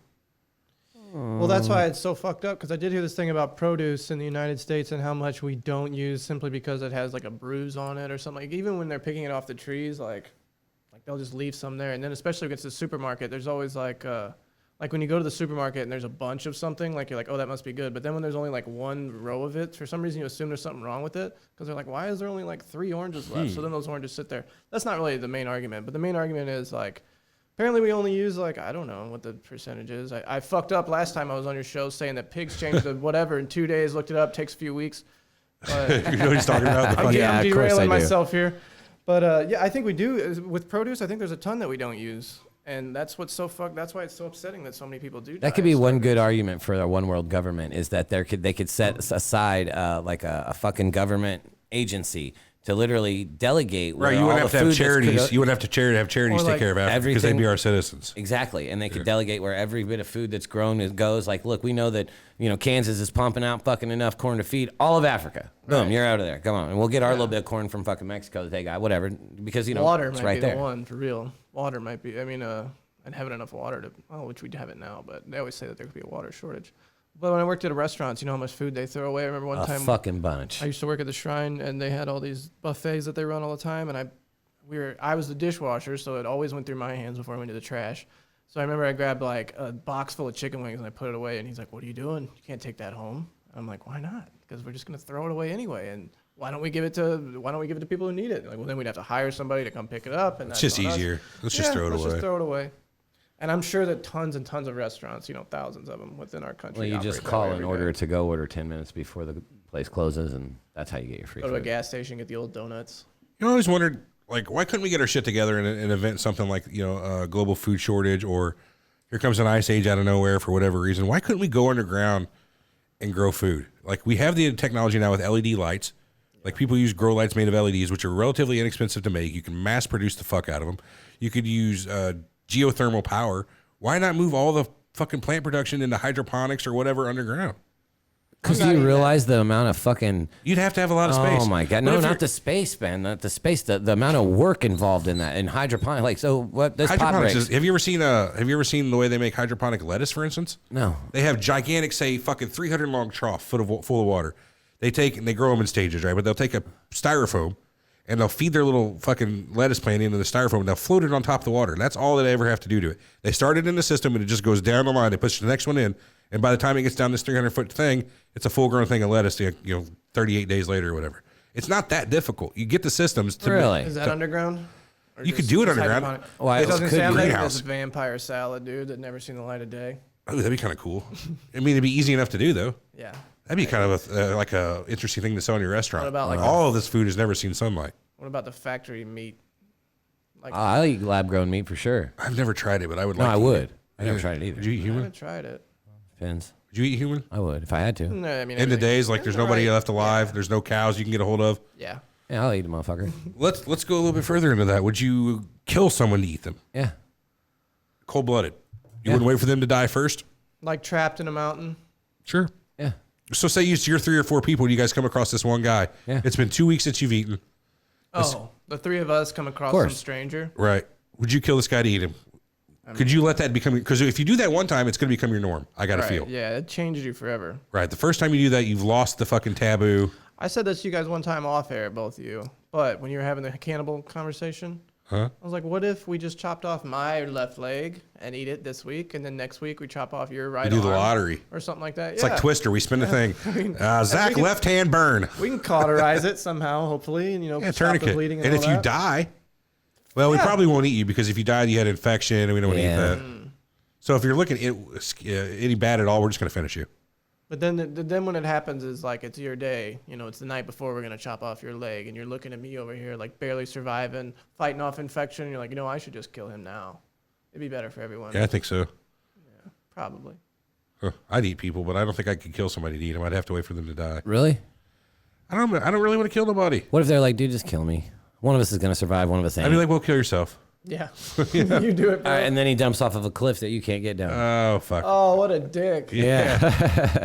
Well, that's why it's so fucked up, because I did hear this thing about produce in the United States and how much we don't use simply because it has like a bruise on it or something. Like even when they're picking it off the trees, like they'll just leave some there. And then especially when it's the supermarket, there's always like when you go to the supermarket and there's a bunch of something, like you're like, oh, that must be good. But then when there's only like one row of it, for some reason you assume there's something wrong with it, because they're like, why is there only like 3 oranges left? So then those oranges sit there. That's not really the main argument, but the main argument is like, apparently we only use like, I don't know what the percentage is. I fucked up last time I was on your show saying that pigs change to whatever in 2 days, looked it up, takes a few weeks. But You know what he's talking about? The I'm Yeah, of course I derailing do. myself here. But yeah, I think we do. With produce, I think there's a ton that we don't use. And that's what's so that's why it's so upsetting that so many people do. That could be one good argument for a one world government is that they could set aside like a fucking government agency to literally delegate. Where Right, you all wouldn't have the to have food that's charities. You wouldn't have to have charities Or take like care of Africa because they'd be everything- our citizens. Exactly, and they could delegate where every bit of food that's grown goes. Like, look, we know that Kansas is pumping out fucking enough corn to feed all of Africa. Boom, you're out of there. Come on, and we'll get our little bit of corn from fucking Mexico that they got, whatever, because water it's might right be there. the one for real. Water might be. I mean, and having enough water to, which we have it now, but they always say that there could be a water shortage. But when I worked at a restaurant, you know how much food they throw away? I remember one A time fucking bunch. I used to work at the Shrine, and they had all these buffets that they run all the time, and I was the dishwasher, so it always went through my hands before I went to the trash. So I remember I grabbed like a box full of chicken wings and I put it away, and he's like, "What are you doing? You can't take that home." I'm like, "Why not? Because we're just gonna throw it away anyway, and why don't we give it to people who need it?" Like, well, then we'd have to hire somebody to come pick it up, and It's that's just on us. easier. Let's just throw it Let's away. just throw it away. And I'm sure that tons and tons of restaurants, thousands of them within our country. Well, you just operate that call way an every order day. to go order 10 minutes before the place closes, and that's how you get your free Go to a food. gas station, get the old donuts. I always wondered, like, why couldn't we get our shit together and invent something like, a global food shortage, or here comes an ice age out of nowhere for whatever reason? Why couldn't we go underground and grow food? Like, we have the technology now with LED lights. Like, people use grow lights made of LEDs, which are relatively inexpensive to make. You can mass produce the fuck out of them. You could use geothermal power. Why not move all the fucking plant production into hydroponics or whatever underground? Because you realize the amount of fucking... You'd have to have a lot of space. Oh, my God. But No, if not you're- the space, man. Not the space. The amount of work involved in that. And hydroponic. Like, so what... This pot hydroponics breaks. have you ever seen the way they make hydroponic lettuce, for instance? No. They have gigantic, say, fucking 300 long trough full of water. They take and they grow them in stages, right? But they'll take a styrofoam and they'll feed their little fucking lettuce plant into the styrofoam and they'll float it on top of the water. That's all they ever have to do to it. They start it in the system and it just goes down the line. They push the next one in. And by the time it gets down this 300-foot thing, it's a full-grown thing of lettuce, 38 days later or whatever. It's not that difficult. You get the systems to... Really? Is that underground? Or You could just- do it just underground. hydroponic? Why It else doesn't could sound you? like Greenhouse. this vampire salad, dude, that never seen the light of day. Oh, that'd be kind of cool. I mean, it'd be easy enough to do, though. Yeah. That'd be kind of like a interesting thing to sell in your restaurant. What about, like like- all of this food has never seen sunlight. What about the factory meat? Like, I'll eat lab-grown meat for sure. I've never tried it, but I would No, like I to eat would. it. I never tried it either. Would you eat I human? haven't tried it. Depends. Would you eat human? I would if I had to. No, I mean, In the everything- days, like there's nobody Right. left alive. There's no cows you can get a hold of. Yeah. Yeah, I'll eat a motherfucker. Let's go a little bit further into that. Would you kill someone to eat them? Yeah. Cold-blooded. You Yeah. wouldn't wait for them to die first? Like trapped in a mountain. Sure. Yeah. So say you're 3 or 4 people and you guys come across this one guy. Yeah. It's been 2 weeks since you've eaten. Oh, the three of us come across course. some stranger. Right. Would you kill this guy to eat him? Could you let that become... Because if you do that one time, it's going to become your norm. I got to Right. feel. Yeah, it changes you forever. Right. The first time you do that, you've lost the fucking taboo. I said this to you guys one time off air, both of you. But when you were having the cannibal conversation, Huh? I was like, what if we just chopped off my left leg and eat it this week, and then next week we chop off your right You do the arm lottery. or something like that? It's like Twister. We spin the thing. Zach, we can- left hand burn. We can cauterize it somehow, hopefully, and Yeah, stop the tourniquet. bleeding. And all if you that. die, well, we Yeah. probably won't eat you because if you died, you had infection, and we don't want to eat Yeah. that. So if you're looking at any bad at all, we're just going to finish you. But then when it happens is like it's your day. It's the night before we're gonna chop off your leg, and you're looking at me over here like barely surviving, fighting off infection. And you're like, I should just kill him now. It'd be better for everyone. Yeah, I think so. Probably. I'd eat people, but I don't think I could kill somebody to eat them. I'd have to wait for them to die. Really? I don't really want to kill nobody. What if they're like, dude, just kill me? One of us is going to survive, one of us ain't. I'd be like, well, kill yourself. Yeah. You do it, bro. All right, and then he jumps off of a cliff that you can't get down. Oh, fuck. Oh, what a dick. yeah.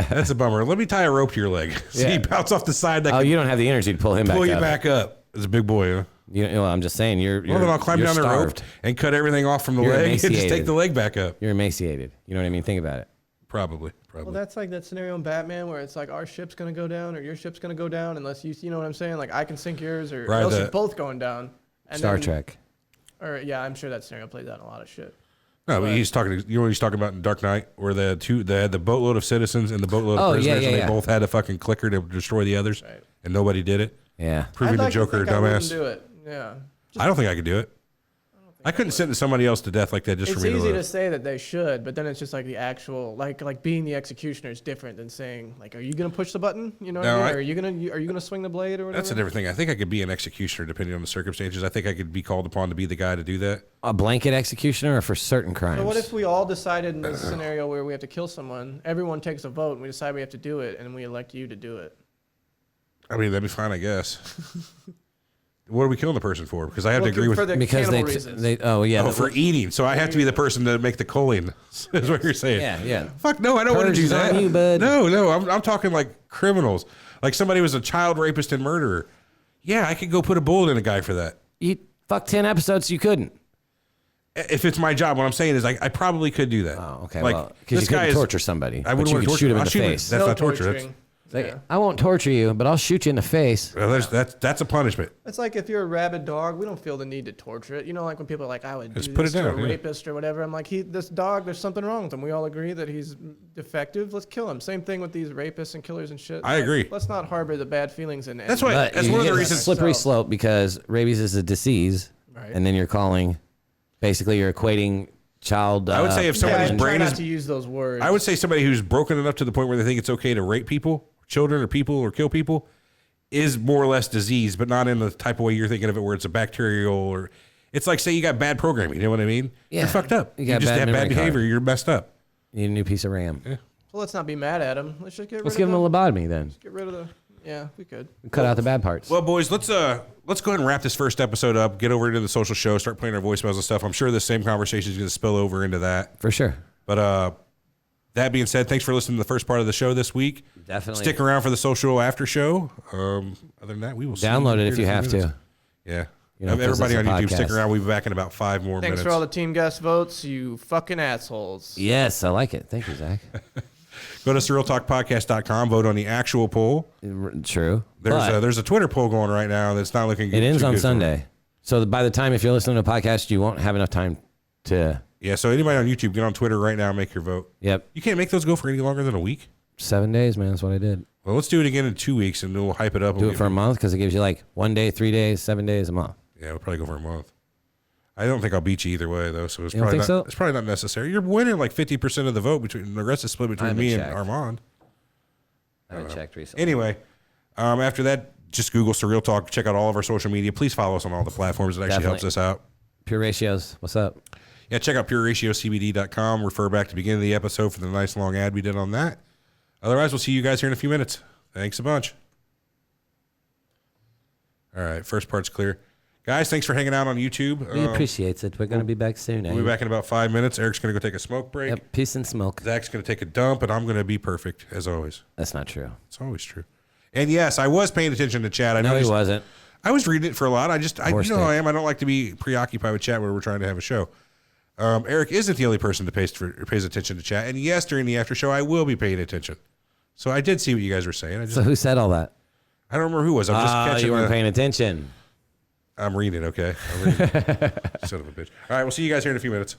That's a bummer. Let me tie a rope to your leg. So Yeah. you bounce off the side that Oh, can you don't have the energy to pull him back pull you up. back up. It's a big boy, huh? Well, I'm just saying, you're Well, then I'll climb you're down the starved. rope and cut everything off from the You're leg and just take emaciated. the leg back up. You're emaciated. You know what I mean? Think about it. Probably. Well, that's like that scenario in Batman where it's like our ship's gonna go down or your ship's gonna go down unless you know what I'm saying? Like I can sink yours or Right, else that- you're both going down. And Star then- Trek. Or yeah, I'm sure that scenario plays out in a lot of shit. No, but he's talking. You know what he's talking about in Dark Knight, where they had the boatload of citizens and the boatload Oh, of yeah, prisoners, yeah, and yeah. they both had a fucking clicker to destroy the others, Right. and nobody did it, Yeah. proving I'd the like to Joker a think I wouldn't dumbass. do it. Yeah. I don't think I could do it. I couldn't sentence somebody else to death like that just It's for me to easy to live. say that they should, but then it's just like the actual like being the executioner is different than saying like, are you gonna push the button? You know what No, I mean? Are you gonna swing the blade or whatever? That's a different thing. I think I could be an executioner depending on the circumstances. I think I could be called upon to be the guy to do that. A blanket executioner or for certain crimes? So what if we all decided in this scenario where we have to kill someone, everyone takes a vote and we decide we have to do it, and we elect you to do it? I mean, that'd be fine, I guess. What are we killing the person for? Because I have to agree with for the because cannibal reasons. oh yeah. for eating. So I have to be the person to make the choline. Is what you're saying? Yeah, yeah. Fuck no, I don't want to Purge do is that. on you, bud. No, I'm talking like criminals. Like somebody was a child rapist and murderer. Yeah, I could go put a bullet in a guy for that. You fuck 10 episodes, you couldn't. If it's my job, what I'm saying is I probably could do that. Oh, okay. Like, Well, because this you guy couldn't is, torture somebody. I but wouldn't you want could to shoot him in I'll the shoot him. face. That's No not torture. That's, torturing. Like, I won't torture you, but I'll shoot you in the face. well, that's a punishment. It's like if you're a rabid dog, we don't feel the need to torture it. You know, like when people are like, I would Just do put this it to down, a yeah. rapist or whatever. I'm like, this dog, there's something wrong with him. We all agree that he's defective. Let's kill him. Same thing with these rapists and killers and shit. I agree. Let's not harbor the bad feelings and That's why- But That's you one of the get a reasons- slippery slope because rabies is a disease, Right. and then you're calling, basically, you're equating child. I would say if somebody's I try brain not is, to use those words. I would say somebody who's broken enough to the point where they think it's okay to rape people, children or people, or kill people, is more or less diseased, but not in the type of way you're thinking of it, where it's a bacterial or it's like, say you got bad programming. You know what I mean? Yeah. You're fucked up. You You got just bad have bad memory card. behavior. You're messed up. You need a new piece of RAM. So let's not be mad at him. Let's just Let's give him a lobotomy then. get rid of the. Yeah, we could. Cut out the bad parts. Well, boys, let's go ahead and wrap this first episode up. Get over into the social show. Start playing our voicemails and stuff. I'm sure the same conversation is going to spill over into that. For sure. But that being said, thanks for listening to the first part of the show this week. Definitely. Stick around for the social after show. Other than that, we will see Download it here if in you a few have minutes. to. Yeah. You know, 'cause Everybody it's on a YouTube, stick podcast. around. We'll be back in about 5 more Thanks minutes. for all the team guest votes, you fucking assholes. Yes, I like it. Thank you, Zach. Go to surrealtalkpodcast.com. Vote on the actual poll. True. There's a Twitter poll going right now that's not looking good. It ends too on good for me. Sunday. So by the time, if you're listening to a podcast, you won't have enough time to. Yeah, so anybody on YouTube, get on Twitter right now and make your vote. Yep. You can't make those go for any longer than a week. 7 days, man. That's what I did. Well, let's do it again in 2 weeks, and we'll hype it up. Do it for a month because it gives you like 1 day, 3 days, 7 days, a month. Yeah, we'll probably go for a month. I don't think I'll beat you either way, though. So it's You don't probably think not, so? It's probably not necessary. You're winning like 50% of the vote between the rest is split between haven't me and checked. Armand. I haven't checked recently. Anyway, after that, just Google Surreal Talk. Check out all of our social media. Please follow us on all the platforms. It actually helps Definitely. us out. Pure Ratios. What's up? Yeah, check out PureRatioCBD.com. Refer back to the beginning of the episode for the nice long ad we did on that. Otherwise, we'll see you guys here in a few minutes. Thanks a bunch. All right, first part's clear. Guys, thanks for hanging out on YouTube. We appreciate it. We're going to be back soon. We'll be back in about 5 minutes. Eric's going to go take a smoke break. Yep. Peace and smoke. Zach's going to take a dump, and I'm going to be perfect, as always. That's not true. It's always true. And yes, I was paying attention to chat. I No, he noticed- wasn't. I was reading it for a lot. You Poor know how I Stick. am. I don't like to be preoccupied with chat when we're trying to have a show. Eric isn't the only person that pays attention to chat. And yes, during the after show, I will be paying attention. So I did see what you guys were saying. So who said all that? I don't remember who it was. I'm just catching. You weren't paying attention. I'm reading it, okay? I'm reading it. Son of a bitch. All right, we'll see you guys here in a few minutes.